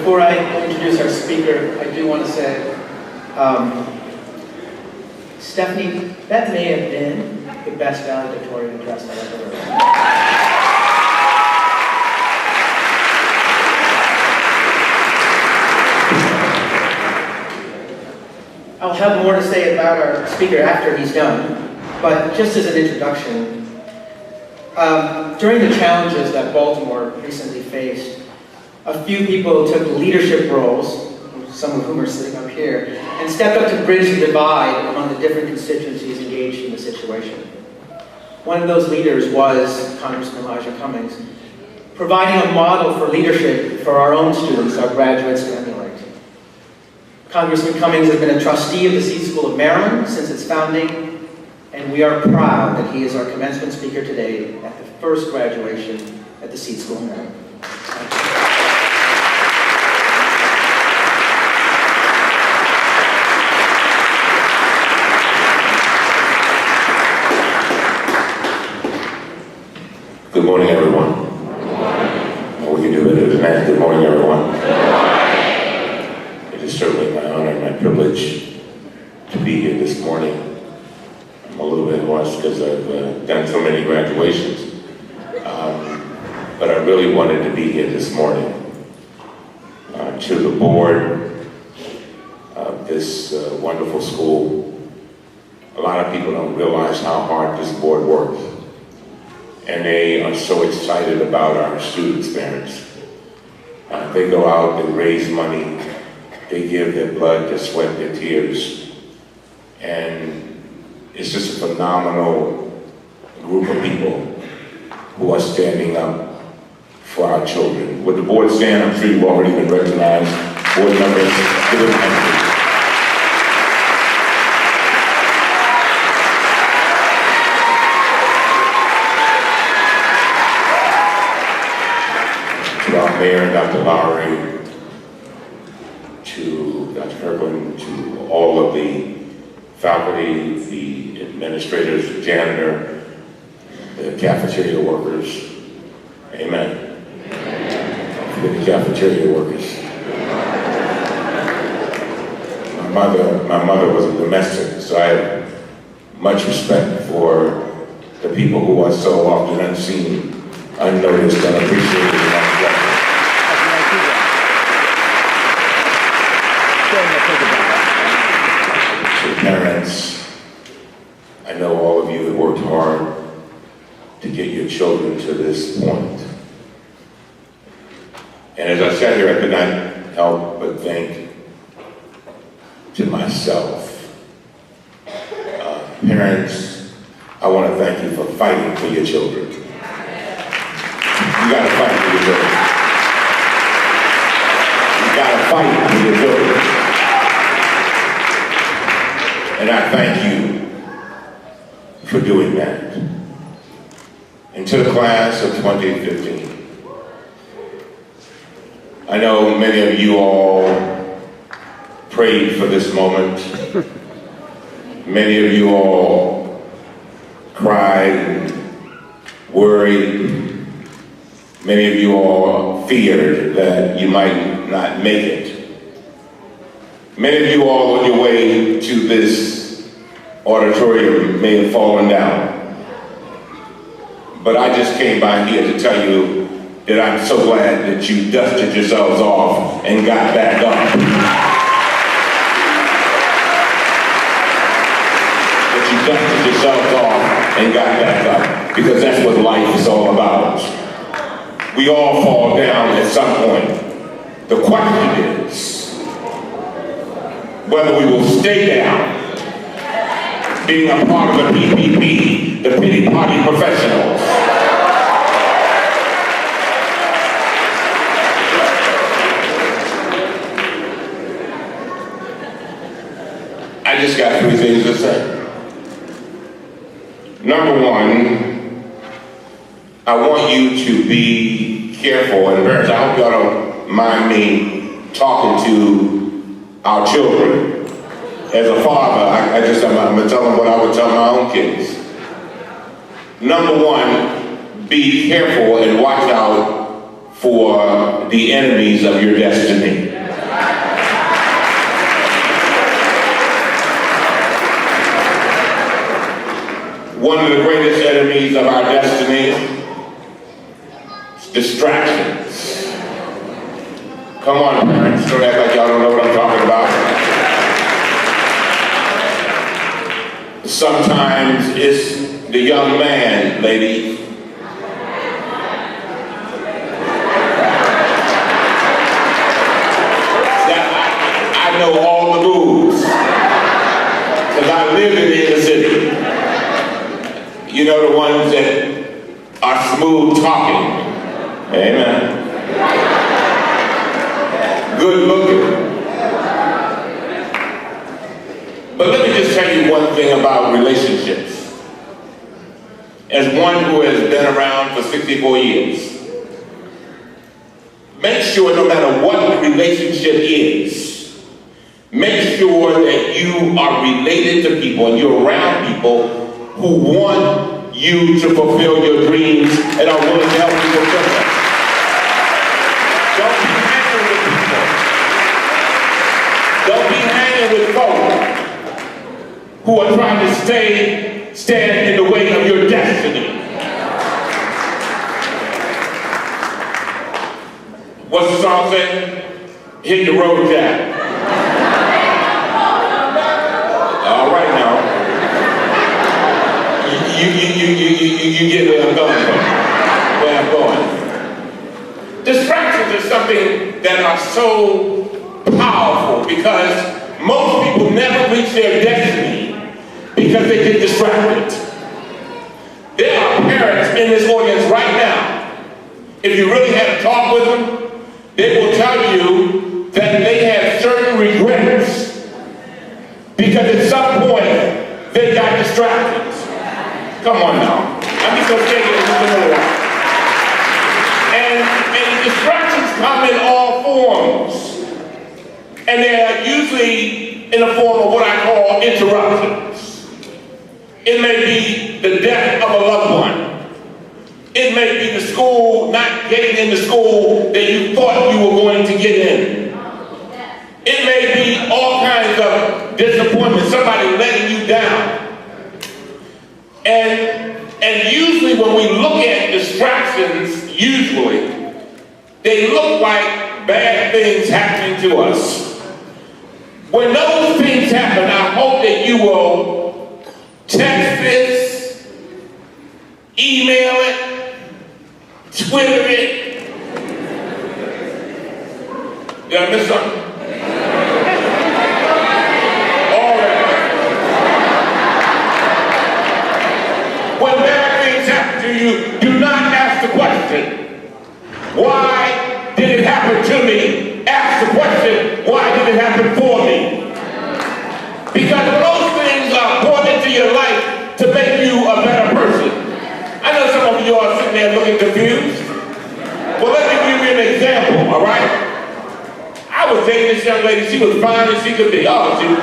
before I introduce our speaker, I do want to say, Stephanie, that may have been the best valedictorian address I've ever heard. I'll have more to say about our speaker after he's done, but just as an introduction, during the challenges that Baltimore recently faced, a few people took leadership roles, some of whom are sitting up here, and stepped up to bridge the divide among the different constituencies engaged in the situation. One of those leaders was Congressman Elijah Cummings, providing a model for leadership for our own students, our graduates, to emulate. Congressman Cummings has been a trustee of the Seed School of Maryland since its founding, and we are proud that he is our commencement speaker today at the first graduation at the Seed School of Maryland. Good morning, everyone. We can do better than that. Good morning, everyone. It is certainly my honor and my privilege to be here this morning. I'm a little bit lost because I've done so many graduations. But I really wanted to be here this morning. To the board of this wonderful school, a lot of people don't realize how hard this board works. And they are so excited about our students' parents. They go out, they raise money, they give their blood, their sweat, their tears. And it's just a phenomenal group of people who are standing up for our children. Would the board stand? I'm sure you've already been recognized. Board members, give them thank you. To our mayor, Dr. Lowry, to Dr. Kirkland, to all of the faculty, the administrators, the janitor, the cafeteria workers. Amen. Don't forget the cafeteria workers. My mother was a domestic, so I have much respect for the people who are so often unseen, unnoticed, unappreciated, and unrecognized. To parents, I know all of you have worked hard to get your children to this point. And as I sat here, I could not help but think to myself, parents, I want to thank you for fighting for your children. You got to fight for your children. You got to fight for your children. And I thank you for doing that. And to the class of 2015, I know many of you all prayed for this moment. Many of you all cried and worried. Many of you all feared that you might not make it. Many of you all on your way to this auditorium may have fallen down. But I just came by here to tell you that I'm so glad that you dusted yourselves off and got back up. That you dusted yourselves off and got back up, because that's what life is all about. We all fall down at some point. The question is whether we will stay down, being a part of the PPP, the pity party professionals. I just got three things to say. Number one, I want you to be careful, and parents, I hope y'all don't mind me talking to our children. As a father, I'm gonna tell them what I would tell my own kids. Number one, be careful and watch out for the enemies of your destiny. One of the greatest enemies of our destiny is distractions. Come on, parents, don't act like y'all don't know what I'm talking about. Sometimes it's the young man, lady. I know all the moves, because I live in the inner city. You know, the ones that are smooth talking. Amen. Good looking. But let me just tell you one thing about relationships. As one who has been around for 64 years, make sure no matter what the relationship is, make sure that you are related to people and you're around people who want you to fulfill your dreams and are willing to help you fulfill them. Don't be hanging with people. Don't be hanging with folk who are trying to stand in the way of your destiny. What's the song say? Hit the road, Jack. All right now. You get where I'm going from. Where I'm going. Distractions are something that are so powerful because most people never reach their destiny because they get distracted. There are parents in this audience right now, if you really had a talk with them, they will tell you that they have certain regrets because at some point they got distracted. Come on now. I'm just going to take it just a little while. And distractions come in all forms. And they are usually in the form of what I call interruptions. It may be the death of a loved one. It may be the school not getting into school that you thought you were going to get in. It may be all kinds of disappointment, somebody letting you down. And usually when we look at distractions, they look like bad things happening to us. When those things happen, I hope that you will text this, email it, Twitter it. Did I miss something? All that. When bad things happen to you, do not ask the question, why did it happen to me? Ask the question, why did it happen for me? Because those things are brought into your life to make you a better person. I know some of you are sitting there looking confused. Well, let me give you an example, all right? I was dating this young lady, she was fine as she could be. Oh, she was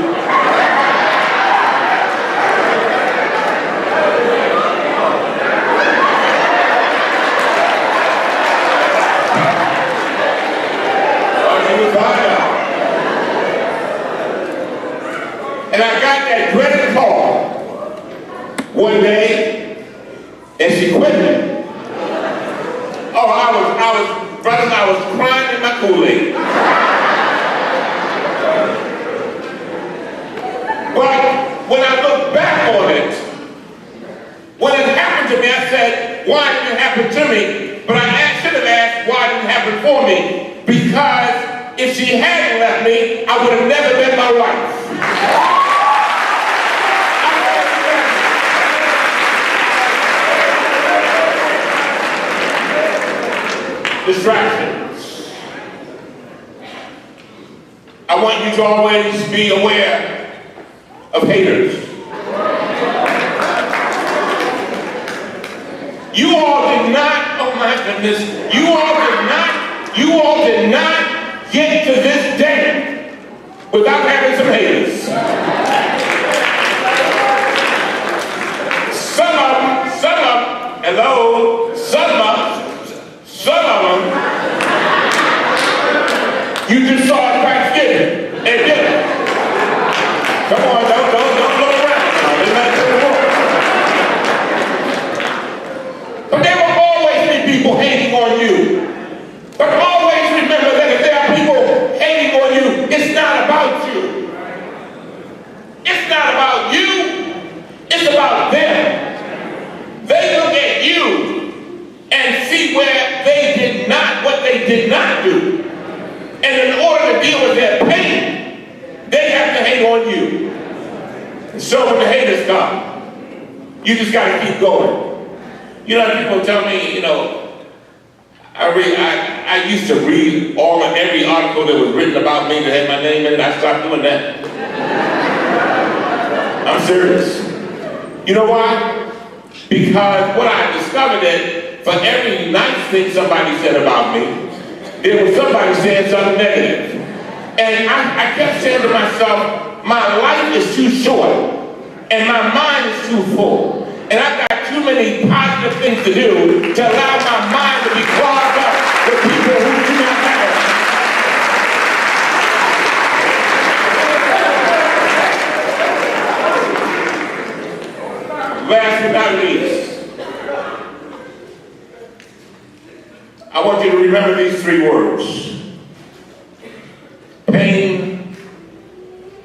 fine now. And I got that dreaded call one day, and she quit me. Oh, brothers, I was crying in my Kool-Aid. But when I look back on it, when it happened to me, I said, why did it happen to me? But I should have asked, why did it happen for me? Because if she hadn't left me, I would have never met my wife. Distractions. I want you to always be aware of haters. You all did not, oh my goodness, you all did not get to this day without having some haters. Some of them, hello, some of them people hating on you. But always remember that if there are people hating on you, it's not about you. It's not about you, it's about them. They look at you and see where they did not, what they did not do. And in order to deal with their pain, they have to hate on you. And so when the haters come, you just gotta keep going. You know, people tell me, I used to read every article that was written about me that had my name in it. I stopped doing that. I'm serious. You know why? Because what I discovered that for every nice thing somebody said about me, there was somebody saying something negative. And I kept saying to myself, my life is too short and my mind is too full. And I've got too many positive things to do to allow my mind to be clogged up with people who do not matter. Last but not least, I want you to remember these 3 words. Pain,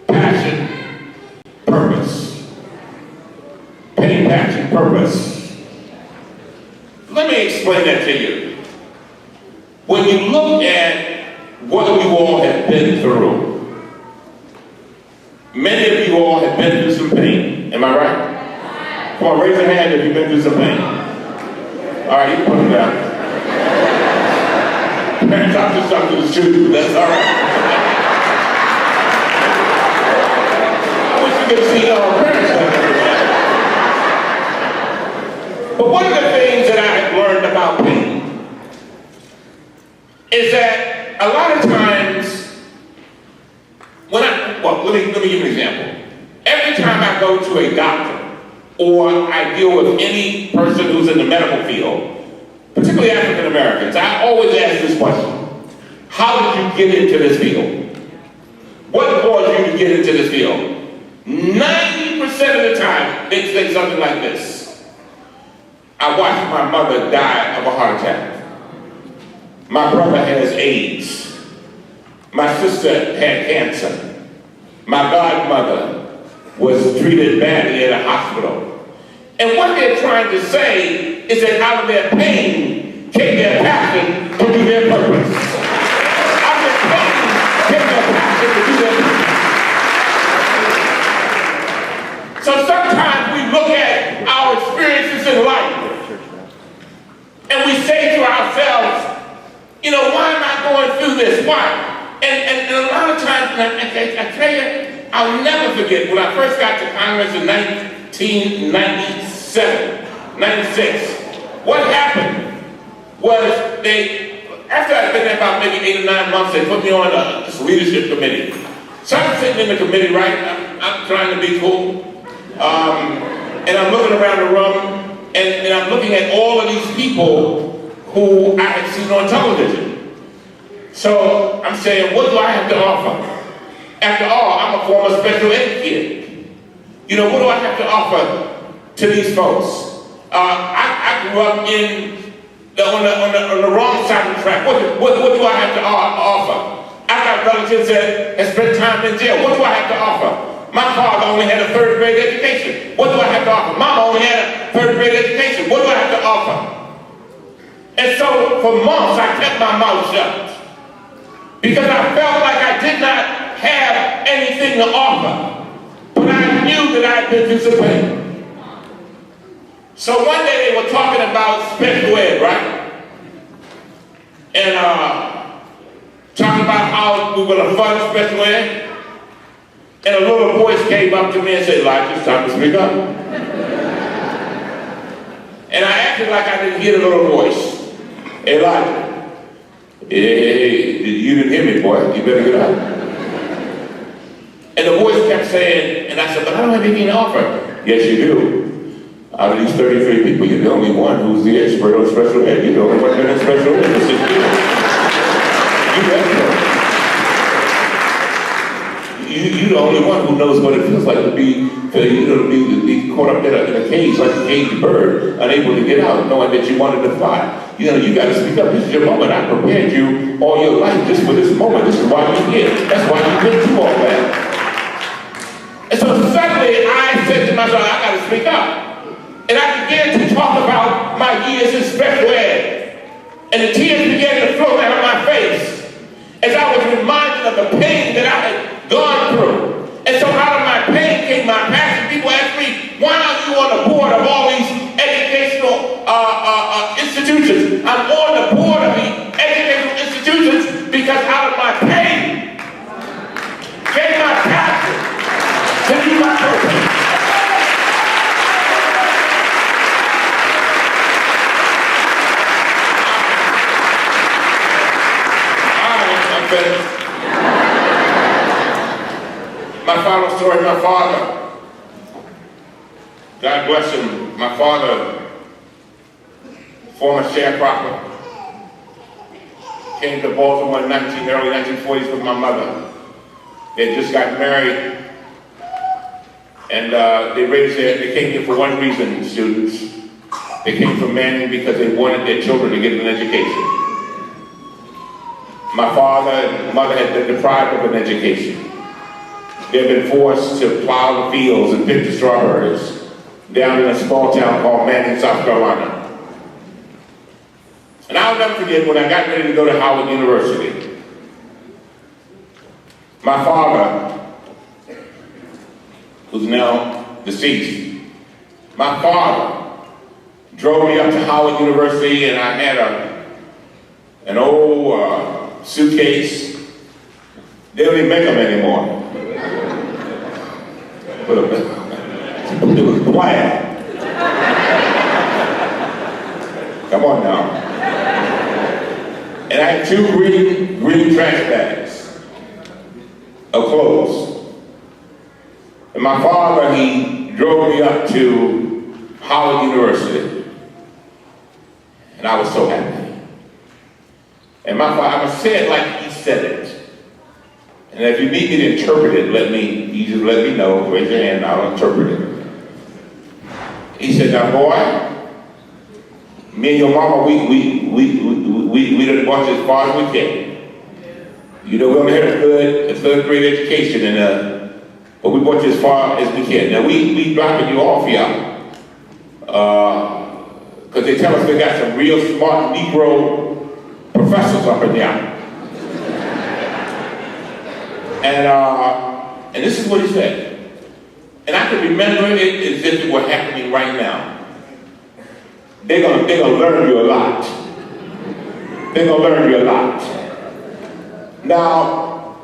passion, purpose. Pain, passion, purpose. Let me explain that to you. When you look at what you all have been through, many of you all have been through some pain. Am I right? Come on, raise your hand if you've been through some pain. All right, you put it down. Parents, I'm just talking to the students. That's all right. I wish you could see our parents. But one of the things that I have learned about pain is that a lot of times when let me give you an example. Every time I go to a doctor or I deal with any person who's in the medical field, particularly African Americans, I always ask this question. How did you get into this field? What caused you to get into this field? 90% of the time, they say something like this. I watched my mother die of a heart attack. My brother has AIDS. My sister had cancer. My godmother was treated badly at a hospital. And what they're trying to say is that out of their pain came their passion to do their purpose. Out of their pain came their passion to do their purpose. So sometimes we look at our experiences in life and we say to ourselves, why am I going through this? Why? And a lot of times, I tell you, I'll never forget when I first got to Congress in 96. What happened was after I'd been there about maybe 8 or 9 months, they put me on this leadership committee. So I'm sitting in the committee, right? I'm trying to be cool. And I'm looking around the room, and I'm looking at all of these people who I had seen on television. So I'm saying, what do I have to offer? After all, I'm a former special ed kid. What do I have to offer to these folks? I grew up on the wrong side of the track. What do I have to offer? I got relatives that spent time in jail. What do I have to offer? My father only had a 3rd grade education. What do I have to offer? Mama only had a 3rd grade education. What do I have to offer? And so for months I kept my mouth shut because I felt like I did not have anything to offer. But I knew that I had been through some pain. So one day they were talking about special ed, right? And talking about how we were going to fund special ed. And a little voice came up to me and said, Elijah, it's time to speak up. And I acted like I didn't hear the little voice. Hey, Elijah, hey, you didn't hear me, boy. You better get out. And the voice kept saying, and I said, but I don't have anything to offer. Yes, you do. Out of these 33 people, you're the only one who's the expert on special ed. You're the only one in special ed. This is you. You're the only one who knows what it feels like to be caught up in a cage, like a caged bird, unable to get out, knowing that you wanted to fly. You know, you got to speak up. This is your moment. I prepared you all your life just for this moment. This is why you're here. That's why you've been through all that. And so suddenly I said to myself, I got to speak up. And I began to talk about my years in special ed. And the tears began to flow down my face as I was reminded of the pain that I had gone through. And so out of my pain came my passion. People ask me, why are you on the board of all these educational institutions? I'm on the board of the educational institutions because out of my pain came my passion to be my purpose. My final story, my father, God bless him, my father, former sharecropper, came to Baltimore in early 1940s with my mother. They had just got married, and they came here for one reason, students. They came from Manning because they wanted their children to get an education. My father and mother had been deprived of an education. They had been forced to plow the fields and pick the strawberries down in a small town called Manning, South Carolina. And I'll never forget when I got ready to go to Howard University. My father, who's now deceased, my father drove me up to Howard University, and I had an old suitcase. They don't even make them anymore. But it was quiet. Come on now. And I had two green trash bags of clothes. And my father, he drove me up to Howard University. And I was so happy. And my father, I must say it like he said it. And if you need me to interpret it, you just let me know, raise your hand, I'll interpret it. He said, now boy, me and your mama, we done watched as far as we can. You know, we only had a third grade education, but we watched as far as we can. Now we dropping you off here, because they tell us they got some real smart Negro professors up in there. And this is what he said. And I can remember it as if it were happening right now. They're gonna learn you a lot. They're gonna learn you a lot. Now,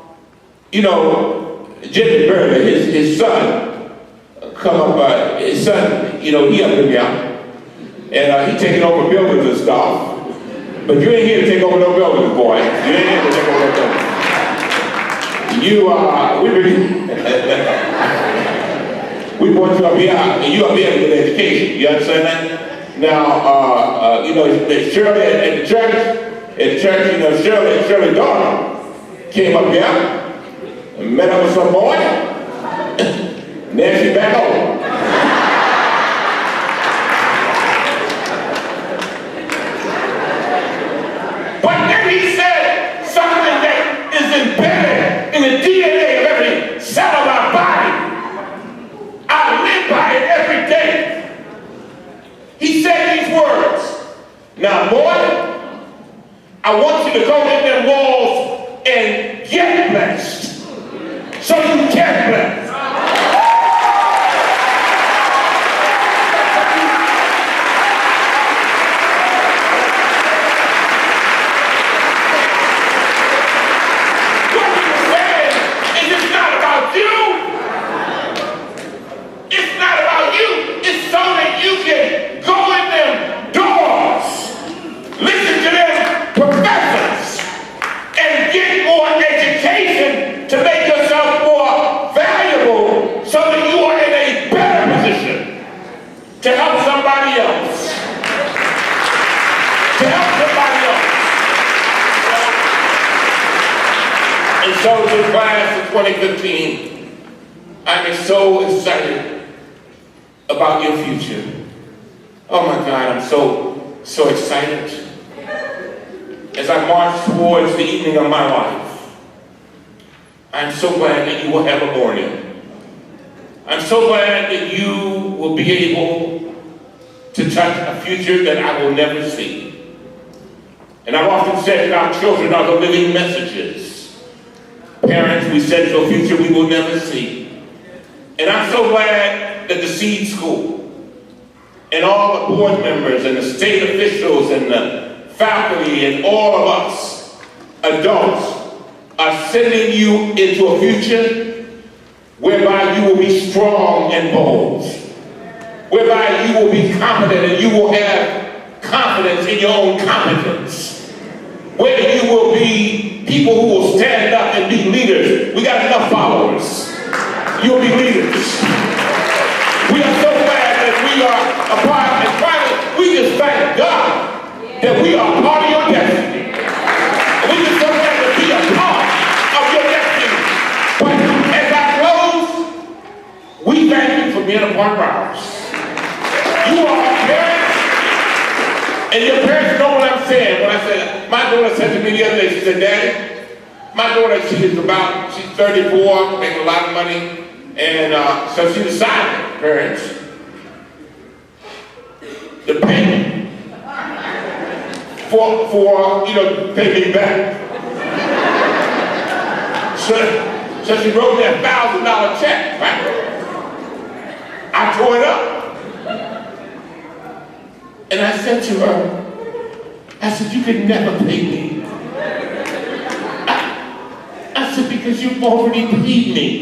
you know, Jimmy Burger, his son, his son, you know, he up in there. And he taking over buildings and stuff. But you ain't here to take over no buildings, boy. You ain't here to take over no buildings. We want you up here, and you up here to get an education. You understand that? Now, you know, Shirley at the church, you know, Shirley's daughter came up here and met up with some boy, and then she back home. But then he said something that is embedded in the DNA of every cell of our body. I live by it every day. He said these words, now boy, I want you to go in them walls and get blessed so you can bless. So to class of 2015, I'm so excited about your future. Oh my God, I'm so excited. as I march towards the evening of my life. I'm so glad that you will have a morning. I'm so glad that you will be able to touch a future that I will never see. And I've often said that our children are the living messages. Parents, we set to a future we will never see. And I'm so glad that the Seed School and all the board members and the state officials and the faculty and all of us, adults, are sending you into a future whereby you will be strong and bold, whereby you will be confident and you will have confidence in your own competence, where you will be people who will stand up and be leaders. We got enough followers. You'll be leaders. We are so glad that we are a part, and finally, we just thank God that we are part of your destiny. We just so glad to be a part of your destiny. But as I close, we thank you for being a part of ours. You are our parents, and your parents know what I'm saying. When I said, my daughter said to me the other day, she said, Daddy, my daughter, she's 34, making a lot of money, and so she decided, parents, to pay me for pay me back. So she wrote me a $1,000 check, right? I tore it up. And I said to her, I said, you could never pay me. I said, because you've already paid me.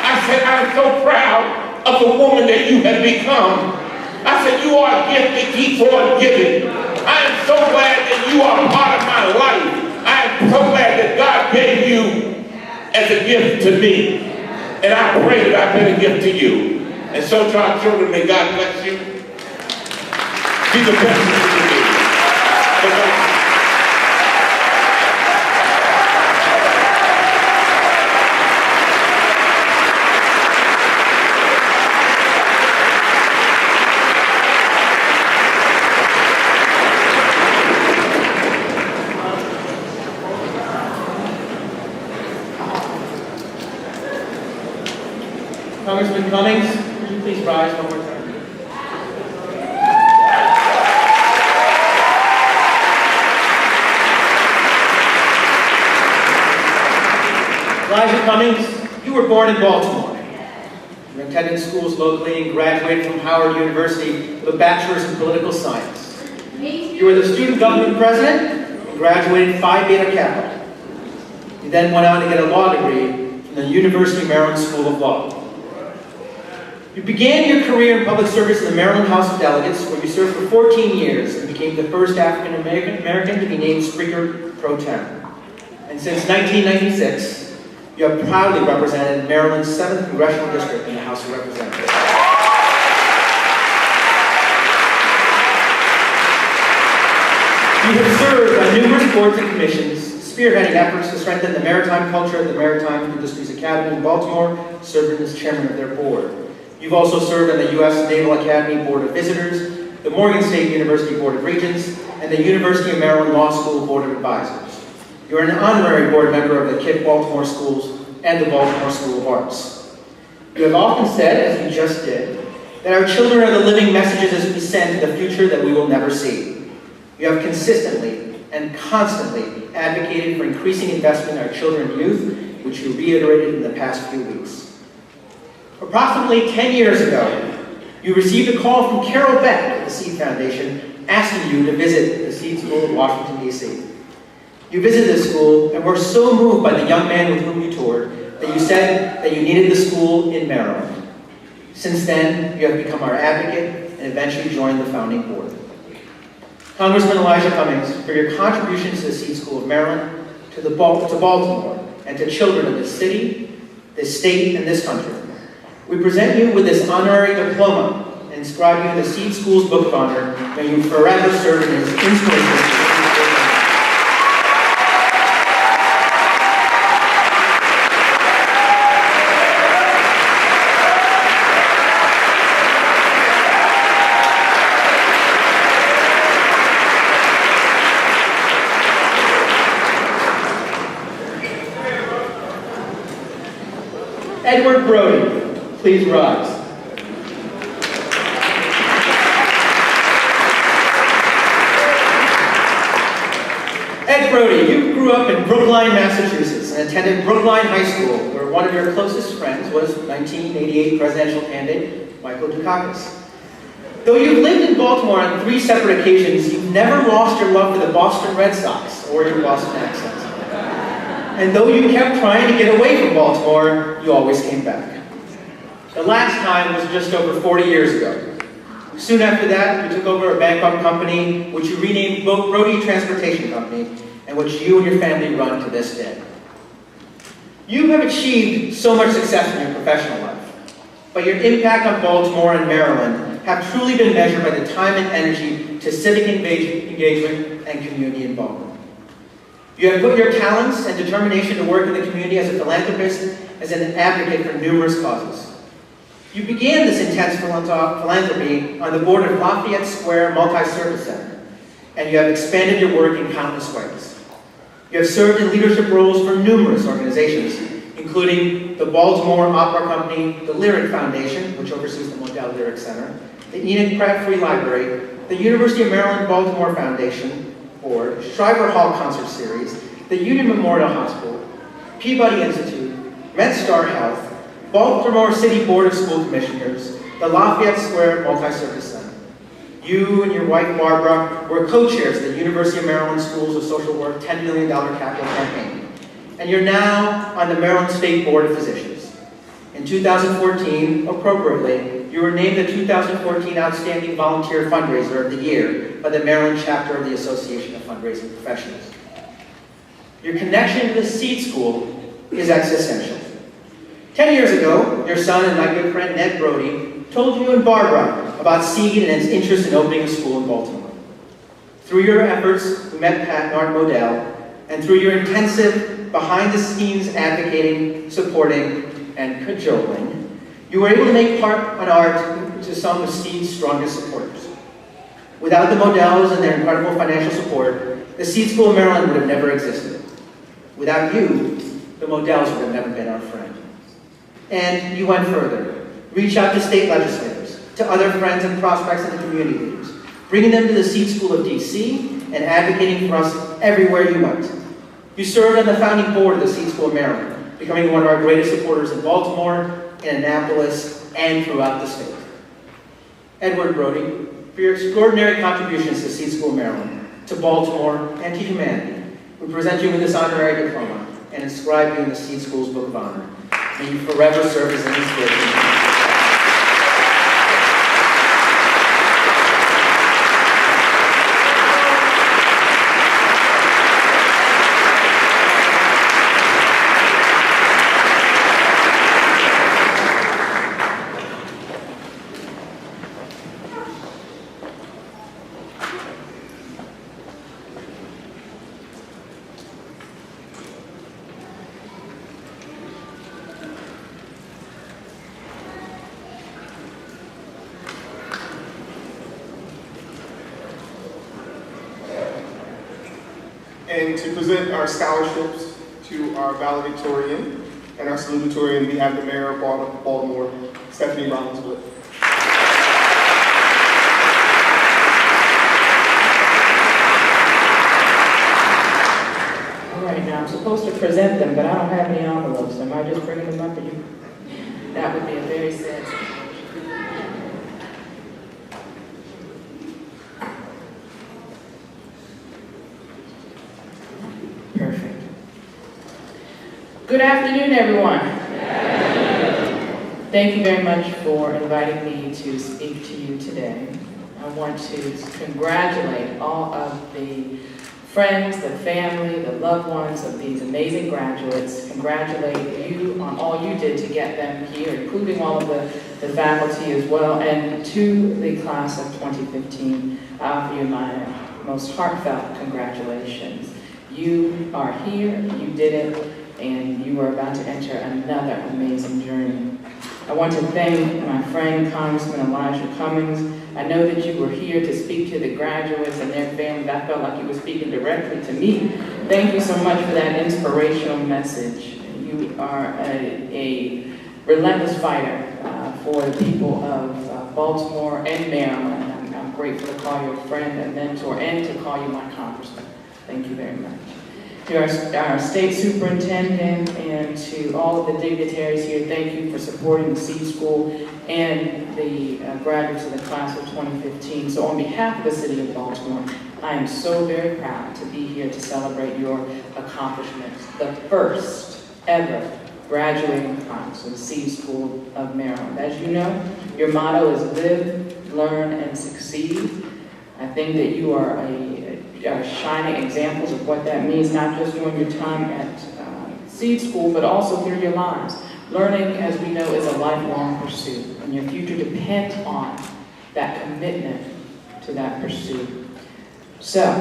I said, I'm so proud of the woman that you have become. I said, you are a gift that keeps on giving. I am so glad that you are a part of my life. I am so glad that God gave you as a gift to me. And I pray that I've been a gift to you. And so to our children, may God bless you. Be the best you can be. Congressman Cummings, would you please rise one more time? Elijah Cummings, you were born in Baltimore. You attended schools locally and graduated from Howard University with a bachelor's in political science. You were the student government president and graduated Phi Beta Kappa. You then went on to get a law degree from the University of Maryland School of Law. You began your career in public service in the Maryland House of Delegates, where you served for 14 years and became the first African American to be named Speaker Pro Tem. And since 1996, you have proudly represented Maryland's 7th Congressional District in the House of Representatives. You have served on numerous boards and commissions, spearheading efforts to strengthen the maritime culture at the Maritime Industries Academy in Baltimore, serving as chairman of their board. You've also served on the U.S. Naval Academy Board of Visitors, the Morgan State University Board of Regents, and the University of Maryland Law School Board of Advisors. You are an honorary board member of the KIPP Baltimore Schools and the Baltimore School of Arts. You have often said, as you just did, that our children are the living messages as we send to the future that we will never see. You have consistently and constantly advocated for increasing investment in our children and youth, which you reiterated in the past few weeks. Approximately 10 years ago, you received a call from Carol Beck of the Seed Foundation asking you to visit the Seed School in Washington, D.C. You visited the school and were so moved by the young man with whom you toured that you said that you needed the school in Maryland. Since then, you have become our advocate and eventually joined the founding board. Congressman Elijah Cummings, for your contributions to the Seed School of Maryland, to Baltimore, and to children of this city, this state, and this country, we present you with this honorary diploma and inscribe you in the Seed School's Book of Honor. May you forever serve as inspiration. Please rise. Ed Brody, you grew up in Brookline, Massachusetts, and attended Brookline High School, where one of your closest friends was 1988 presidential candidate Michael Dukakis. Though you've lived in Baltimore on 3 separate occasions, you've never lost your love for the Boston Red Sox or your Boston accent. And though you kept trying to get away from Baltimore, you always came back. The last time was just over 40 years ago. Soon after that, you took over a bankrupt company, which you renamed Brody Transportation Company, and which you and your family run to this day. You have achieved so much success in your professional life, but your impact on Baltimore and Maryland have truly been measured by the time and energy to civic engagement and community involvement. You have put your talents and determination to work in the community as a philanthropist, as an advocate for numerous causes. You began this intense philanthropy on the board of Lafayette Square Multi-Service Center, and you have expanded your work in countless ways. You have served in leadership roles for numerous organizations, including the Baltimore Opera Company, the Lyric Foundation, which oversees the Modell Lyric Center, the Enoch Pratt Free Library, the University of Maryland Baltimore Foundation Board, Shriver Hall Concert Series, the Union Memorial Hospital, Peabody Institute, MedStar Health, Baltimore City Board of School Commissioners, the Lafayette Square Multi-Service Center. You and your wife, Barbara, were co-chairs of the University of Maryland Schools of Social Work $10 million capital campaign. And you're now on the Maryland State Board of Physicians. In 2014, appropriately, you were named the 2014 Outstanding Volunteer Fundraiser of the Year by the Maryland chapter of the Association of Fundraising Professionals. Your connection to the Seed School is existential. 10 years ago, your son and my good friend Ned Brody told you and Barbara about Seed and its interest in opening a school in Baltimore. Through your efforts, we met Pat and Art Modell, and through your intensive, behind-the-scenes advocating, supporting, and cajoling, you were able to make Pat and Art to some of Seed's strongest supporters. Without the Modells and their incredible financial support, the Seed School of Maryland would have never existed. Without you, the Modells would have never been our friend. And you went further. Reach out to state legislators, to other friends and prospects and community leaders, bringing them to the Seed School of DC and advocating for us everywhere you went. You served on the founding board of the Seed School of Maryland, becoming one of our greatest supporters in Baltimore, in Annapolis, and throughout the state. Edward Brody, for your extraordinary contributions to Seed School of Maryland, to Baltimore, and to humanity, we present you with this honorary diploma and inscribe you in the Seed School's Book of Honor. May you forever serve as an inspiration. And to present our scholarships to our valedictorian and our salutatorian, we have the Mayor of Baltimore, Stephanie Rollins-Wood. All right, now I'm supposed to present them, but I don't have any envelopes. Am I just bringing them up to you? That would be a very sad situation. Perfect. Good afternoon, everyone. Thank you very much for inviting me to speak to you today. I want to congratulate all of the friends, the family, the loved ones of these amazing graduates. Congratulate you on all you did to get them here, including all of the faculty as well, and to the class of 2015, I offer you my most heartfelt congratulations. You are here, you did it, and you are about to enter another amazing journey. I want to thank my friend, Congressman Elijah Cummings. I know that you were here to speak to the graduates and their families. I felt like you were speaking directly to me. Thank you so much for that inspirational message. You are a relentless fighter for the people of Baltimore and Maryland. I'm grateful to call you a friend and mentor and to call you my congressman. Thank you very much. To our state superintendent and to all of the dignitaries here, thank you for supporting the Seed School and the graduates of the class of 2015. So on behalf of the city of Baltimore, I am so very proud to be here to celebrate your accomplishments. The first ever graduating class of the Seed School of Maryland. As you know, your motto is live, learn, and succeed. I think that you are shining examples of what that means, not just during your time at Seed School, but also through your lives. Learning, as we know, is a lifelong pursuit, and your future depends on that commitment to that pursuit. So,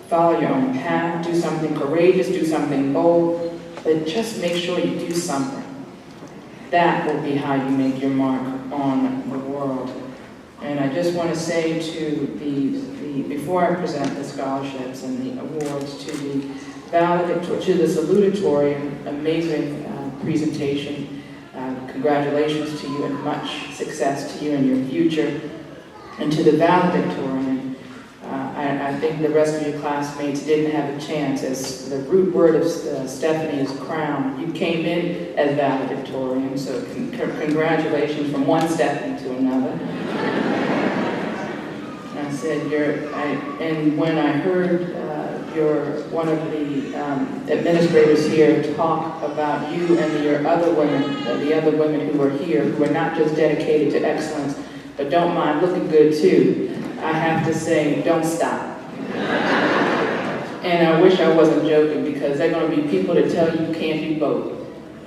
follow your own path, do something courageous, do something bold, but just make sure you do something. That will be how you make your mark on the world. And I just want to say before I present the scholarships and the awards, to the salutatorian, amazing presentation. Congratulations to you and much success to you in your future. And to the valedictorian, I think the rest of your classmates didn't have a chance, as the root word of Stephanie is crown. You came in as valedictorian, so congratulations from one Stephanie to another. I said, and when I heard one of the administrators here talk about you and your other women, the other women who were here, who were not just dedicated to excellence, but don't mind looking good too, I have to say, don't stop. And I wish I wasn't joking, because there are going to be people that tell you can't do both.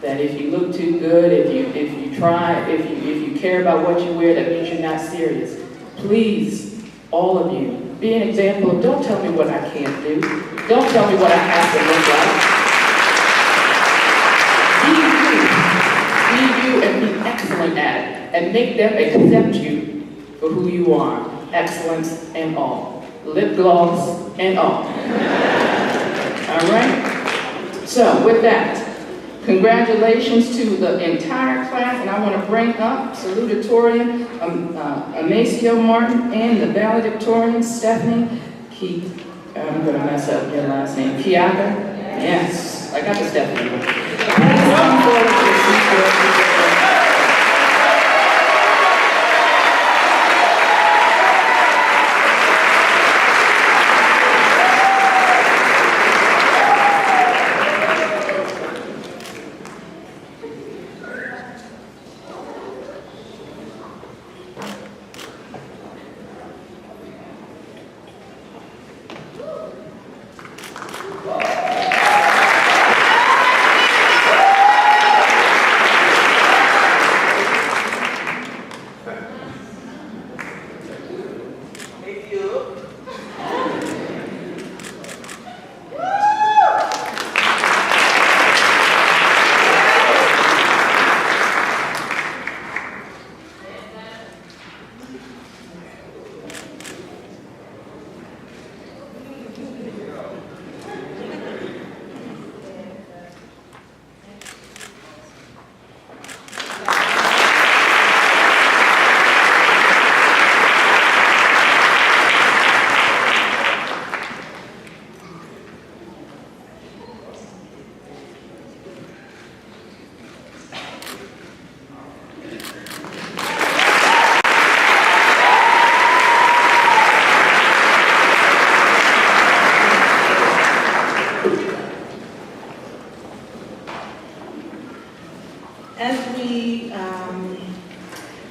That if you look too good, if you try, if you care about what you wear, that means you're not serious. Please, all of you, be an example of don't tell me what I can't do. Don't tell me what I have to look like. Be you and be excellent at it, and make them accept you for who you are. Excellence and all. Lip gloss and all. All right? So with that, congratulations to the entire class, and I want to bring up salutatorian Amacio Martin and the valedictorian Stephanie I'm going to mess up your last name. Kiaka? Yes, I got the Stephanie. Please come forward to the seat.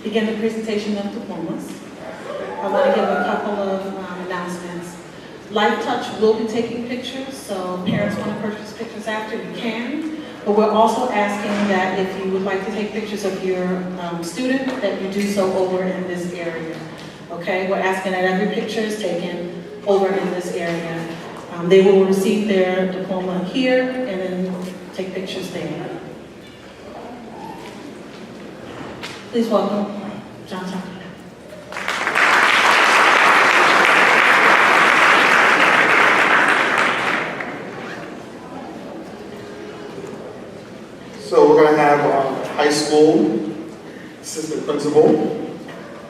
Begin the presentation of diplomas. I want to give a couple of announcements. Life Touch will be taking pictures, so parents want to purchase pictures after, you can. But we're also asking that if you would like to take pictures of your student, that you do so over in this area. Okay, we're asking that every picture is taken over in this area. They will receive their diploma here and then take pictures there. Please welcome John Tucker. So we're going to have high school Assistant Principal,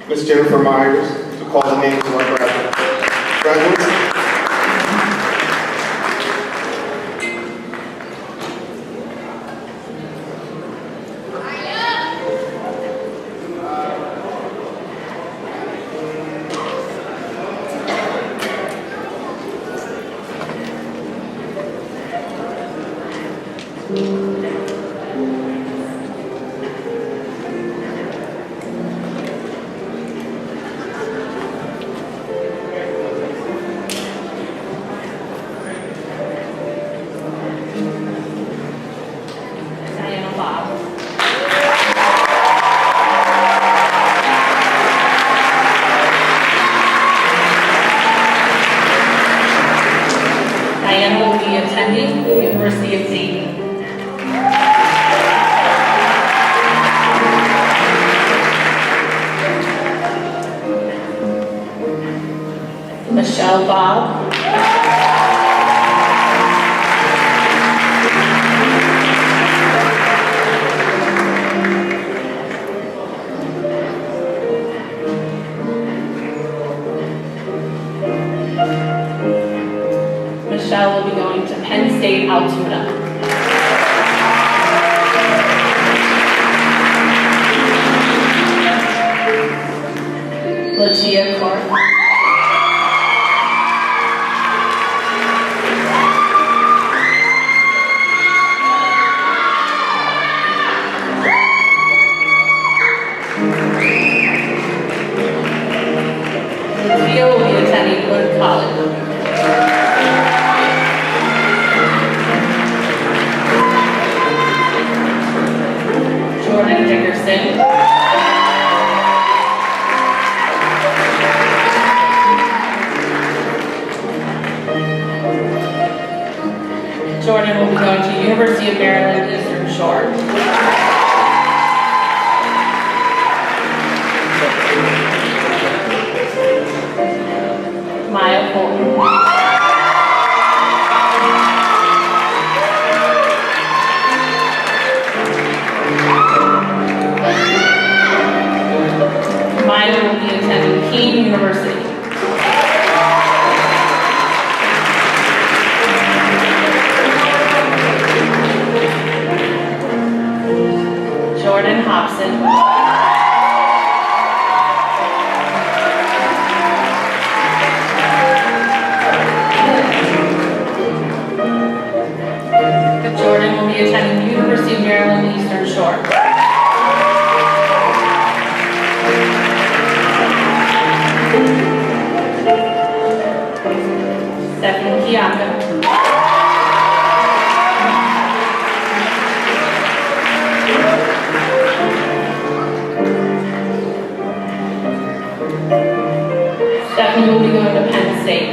Ms. Jennifer Myers, to call the names of our graduates. Graduates. Diana Bob. Diana will be attending the University of Dayton. Michelle Bob. Michelle will be going to Penn State Altoona. Latia Clark. Latia will be attending Wood College. Jordan Dickerson. Jordan will be going to University of Maryland Eastern Shore. Maya Fulton. Maya will be attending Keene University. Jordan Hobson. Jordan will be attending University of Maryland Eastern Shore. Stephanie Kiaka. Stephanie will be going to Penn State.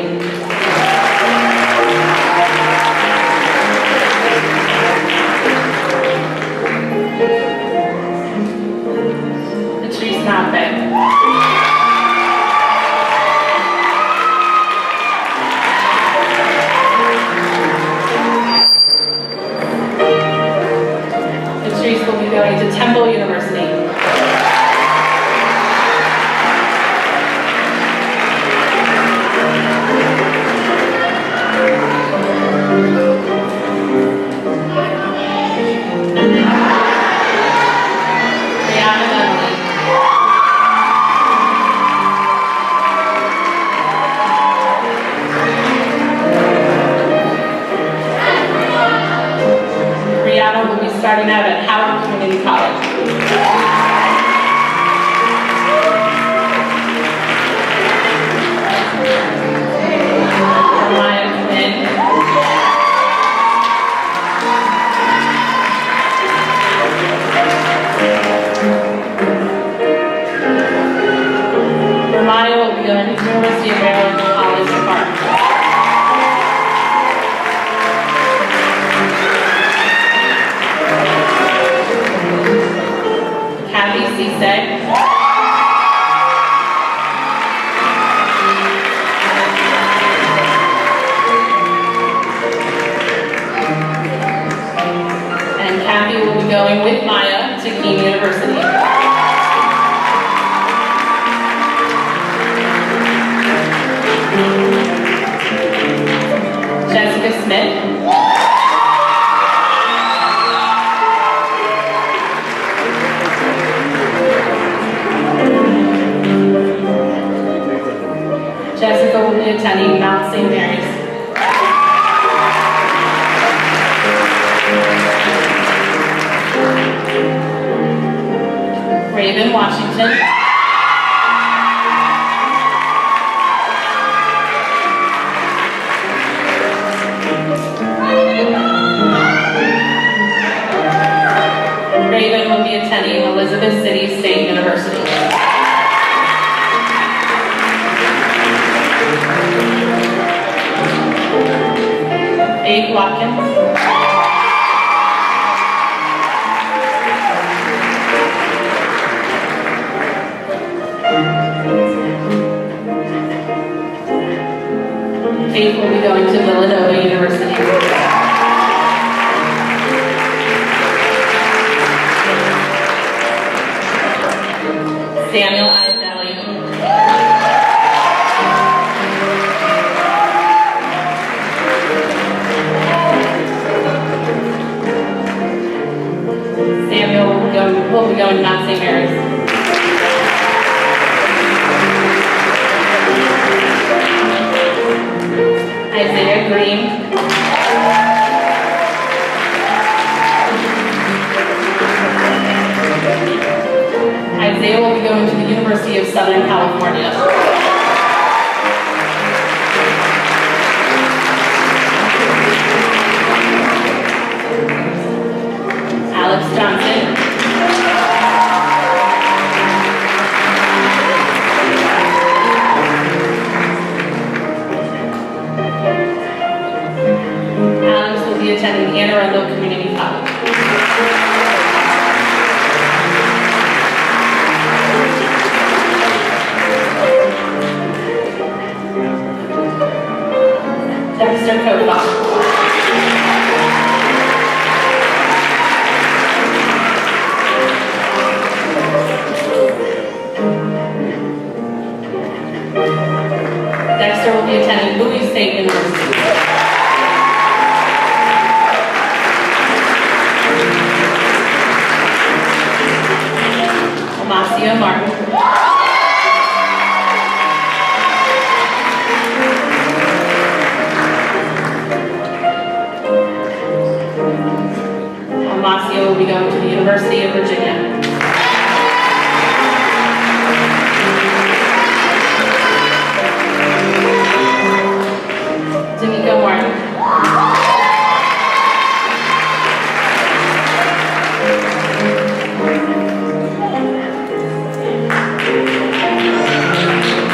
Patrice Nape. Patrice will be going to Temple University. Brianna Dudley. be attending Mount St. Mary's. Raven Washington. Raven will be attending Elizabeth City State University. Abe Watkins. Faith will be going to Villanova University. Samuel Idelli. Samuel will be going to Mount St. Mary's. Isaiah Green. Isaiah will be going to the University of Southern California. Alex Johnson. Alex will be attending Anne Arundel Community College. Dexter Kofa. Dexter will be attending Bowie State University. Amasia Martin. Amasia will be going to the University of Virginia. D'Amico Martin.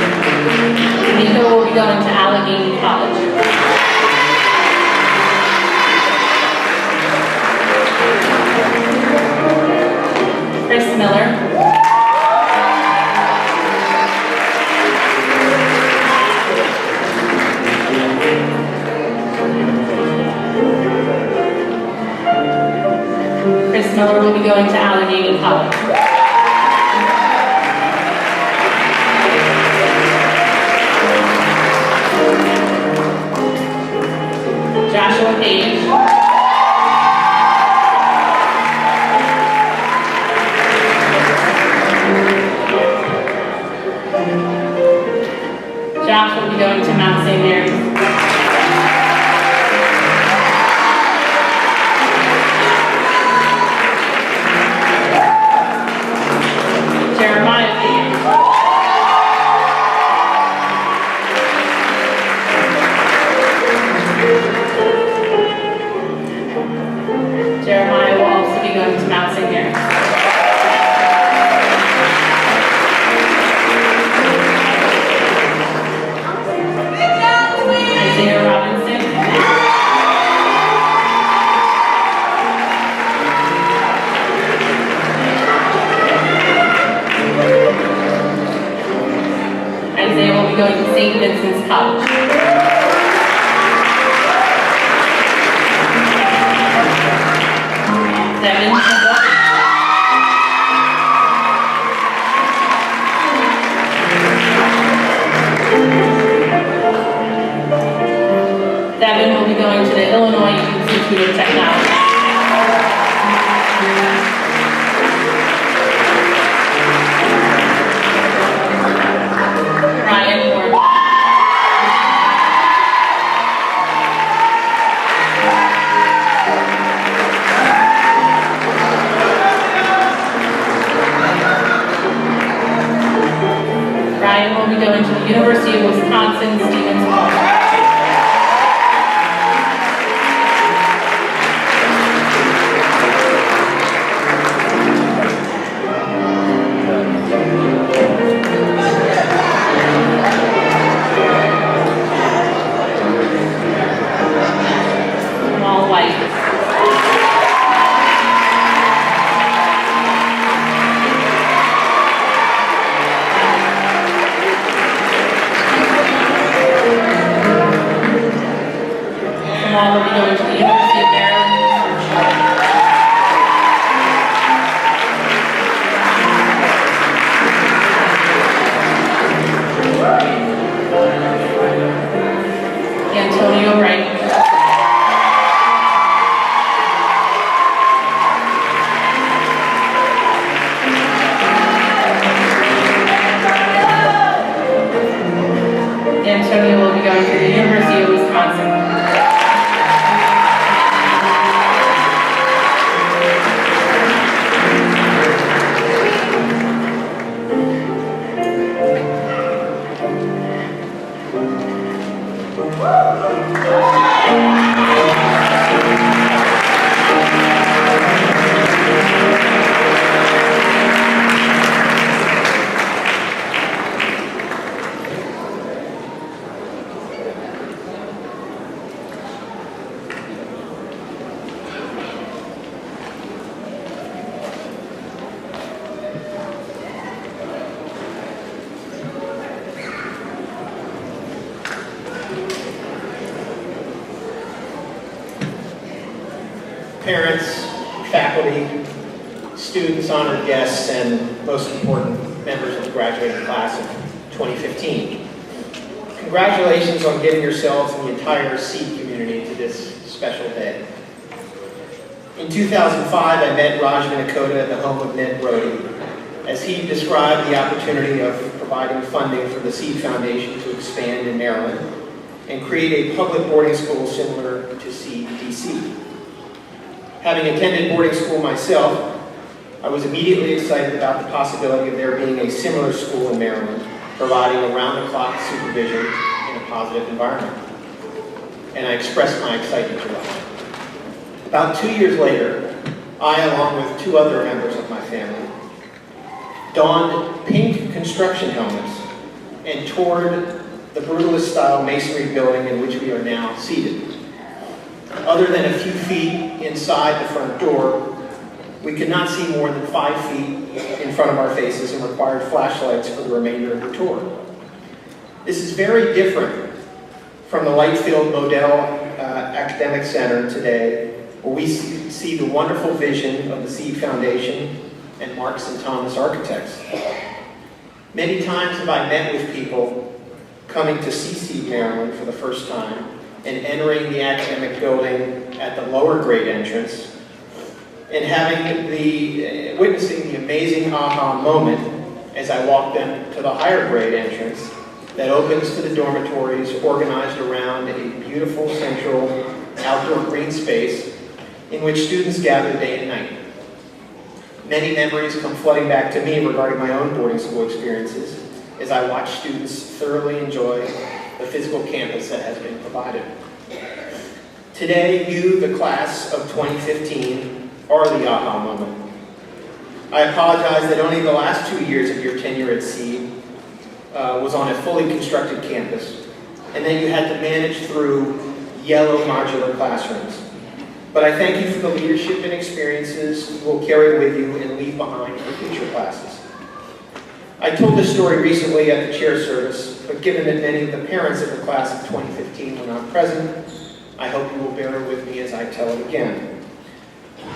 D'Amico will be going to Allegheny College. Chris Miller. Chris Miller will be going to Allegheny College. Joshua Page. Josh will be going to Mount St. Mary's. Jeremiah Page. Jeremiah will also be going to Mount St. Mary's. Isaiah Robinson. Isaiah will be going to St. Vincent's College. Devin. Devin will be going to the Illinois Institute of Technology. Ryan Moore. Ryan will be going to the University of Wisconsin-Stevens Hall. All white. Kamal will be going to the University of Maryland. Antonio Wright. Antonio will be going to the University of Wisconsin. Parents, faculty, students, honored guests, and most important, members of the graduating class of 2015. Congratulations on getting yourselves and the entire Seed community to this special day. In 2005, I met Raj Vinakota at the home of Ned Brody, as he described the opportunity of providing funding for the Seed Foundation to expand in Maryland and create a public boarding school similar to Seed DC. Having attended boarding school myself, I was immediately excited about the possibility of there being a similar school in Maryland, providing around-the-clock supervision in a positive environment. And I expressed my excitement to Raj. About 2 years later, I, along with 2 other members of my family, donned pink construction helmets and toured the brutalist-style masonry building in which we are now seated. Other than a few feet inside the front door, we could not see more than 5 feet in front of our faces and required flashlights for the remainder of the tour. This is very different from the light-filled Modell Academic Center today, where we see the wonderful vision of the Seed Foundation and Marks and Thomas architects. Many times have I met with people coming to see Seed Maryland for the first time and entering the academic building at the lower grade entrance and witnessing the amazing aha moment as I walk them to the higher grade entrance that opens to the dormitories organized around a beautiful central outdoor green space in which students gather day and night. Many memories come flooding back to me regarding my own boarding school experiences as I watch students thoroughly enjoy the physical campus that has been provided. Today, you, the class of 2015, are the aha moment. I apologize that only the last 2 years of your tenure at Seed was on a fully constructed campus, and that you had to manage through yellow modular classrooms. But I thank you for the leadership and experiences you will carry with you and leave behind for future classes. I told this story recently at the chair service, but given that many of the parents of the class of 2015 were not present, I hope you will bear with me as I tell it again.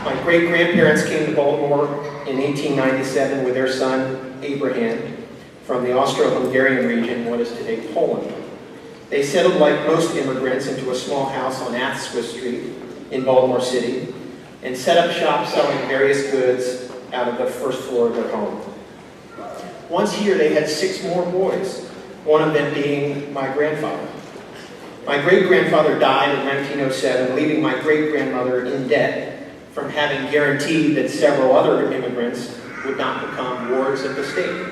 My great-grandparents came to Baltimore in 1897 with their son, Abraham, from the Austro-Hungarian region, what is today Poland. They settled like most immigrants into a small house on Asquith Street in Baltimore City and set up shop selling various goods out of the first floor of their home. Once here, they had 6 more boys, one of them being my grandfather. My great-grandfather died in 1907, leaving my great-grandmother in debt from having guaranteed that several other immigrants would not become wards of the state.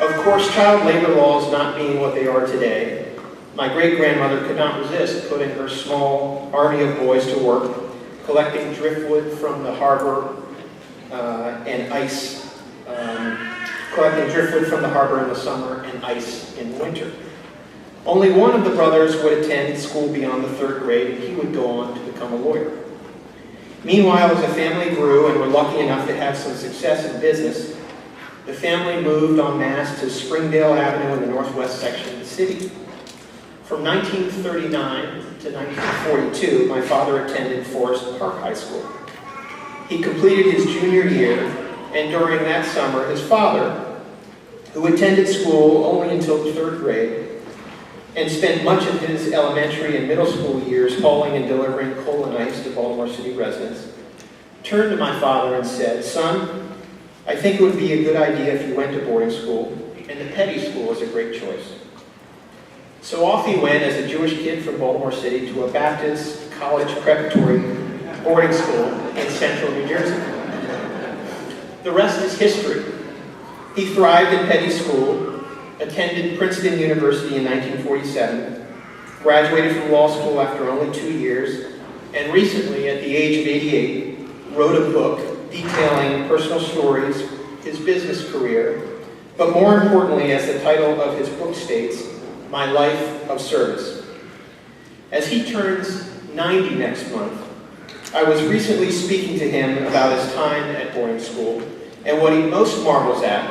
Of course, child labor laws not being what they are today, my great-grandmother could not resist putting her small army of boys to work, collecting driftwood from the harbor and ice, collecting driftwood from the harbor in the summer and ice in winter. Only one of the brothers would attend school beyond the 3rd grade, and he would go on to become a lawyer. Meanwhile, as the family grew and were lucky enough to have some success in business, the family moved en masse to Springdale Avenue in the northwest section of the city. From 1939 to 1942, my father attended Forest Park High School. He completed his junior year, and during that summer, his father, who attended school only until the 3rd grade, and spent much of his elementary and middle school years hauling and delivering coal and ice to Baltimore City residents, turned to my father and said, "Son, I think it would be a good idea if you went to boarding school, and the Petty School is a great choice." So off he went as a Jewish kid from Baltimore City to a Baptist college preparatory boarding school in central New Jersey. The rest is history. He thrived in Petty School, attended Princeton University in 1947, graduated from law school after only 2 years, and recently, at the age of 88, wrote a book detailing personal stories, his business career, but more importantly, as the title of his book states, My Life of Service. As he turns 90 next month, I was recently speaking to him about his time at boarding school, and what he most marvels at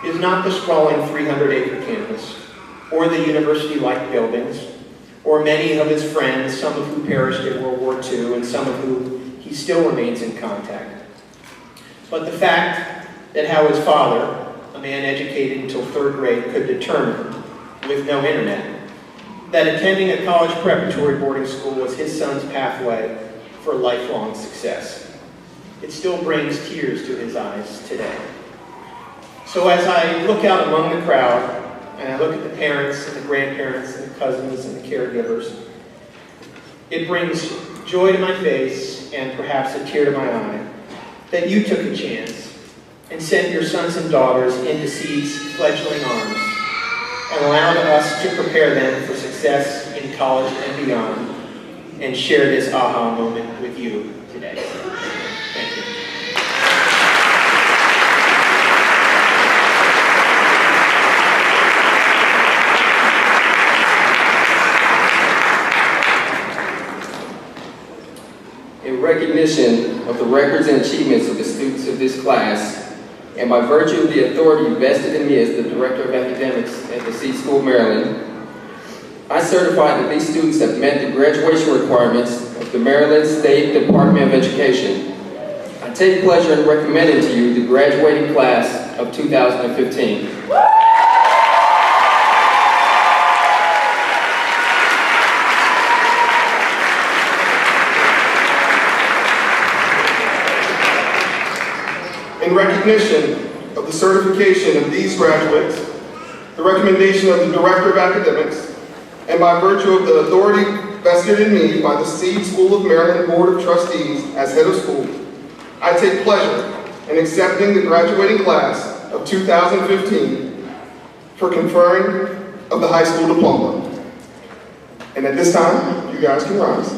is not the sprawling 300-acre campus, or the university-like buildings, or many of his friends, some of who perished in World War II, and some of who he still remains in contact. But the fact that how his father, a man educated until 3rd grade, could determine, with no internet, that attending a college preparatory boarding school was his son's pathway for lifelong success. It still brings tears to his eyes today. So as I look out among the crowd, and I look at the parents and the grandparents and the cousins and the caregivers, it brings joy to my face and perhaps a tear to my eye that you took a chance and sent your sons and daughters into Seed's fledgling arms and allowed us to prepare them for success in college and beyond, and share this aha moment with you today. Thank you. In recognition of the records and achievements of the students of this class, and by virtue of the authority vested in me as the Director of Academics at the Seed School of Maryland, I certify that these students have met the graduation requirements of the Maryland State Department of Education. I take pleasure in recommending to you the graduating class of 2015. In recognition of the certification of these graduates, the recommendation of the Director of Academics, and by virtue of the authority vested in me by the Seed School of Maryland Board of Trustees as head of school, I take pleasure in accepting the graduating class of 2015 for conferring of the high school diploma. And at this time, you guys can rise.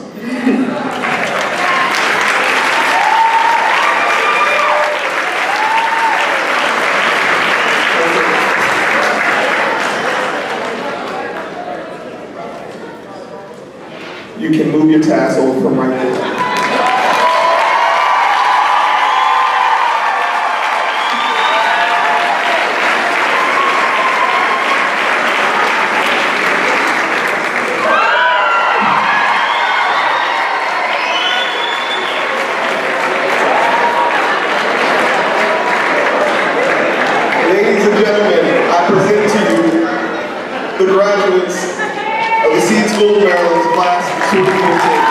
You can move your tassel from right there. Ladies and gentlemen, I present to you the graduates of the Seed School of Maryland's class of 2015.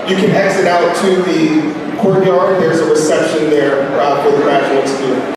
you can exit out to the courtyard. There's a reception there for the graduates to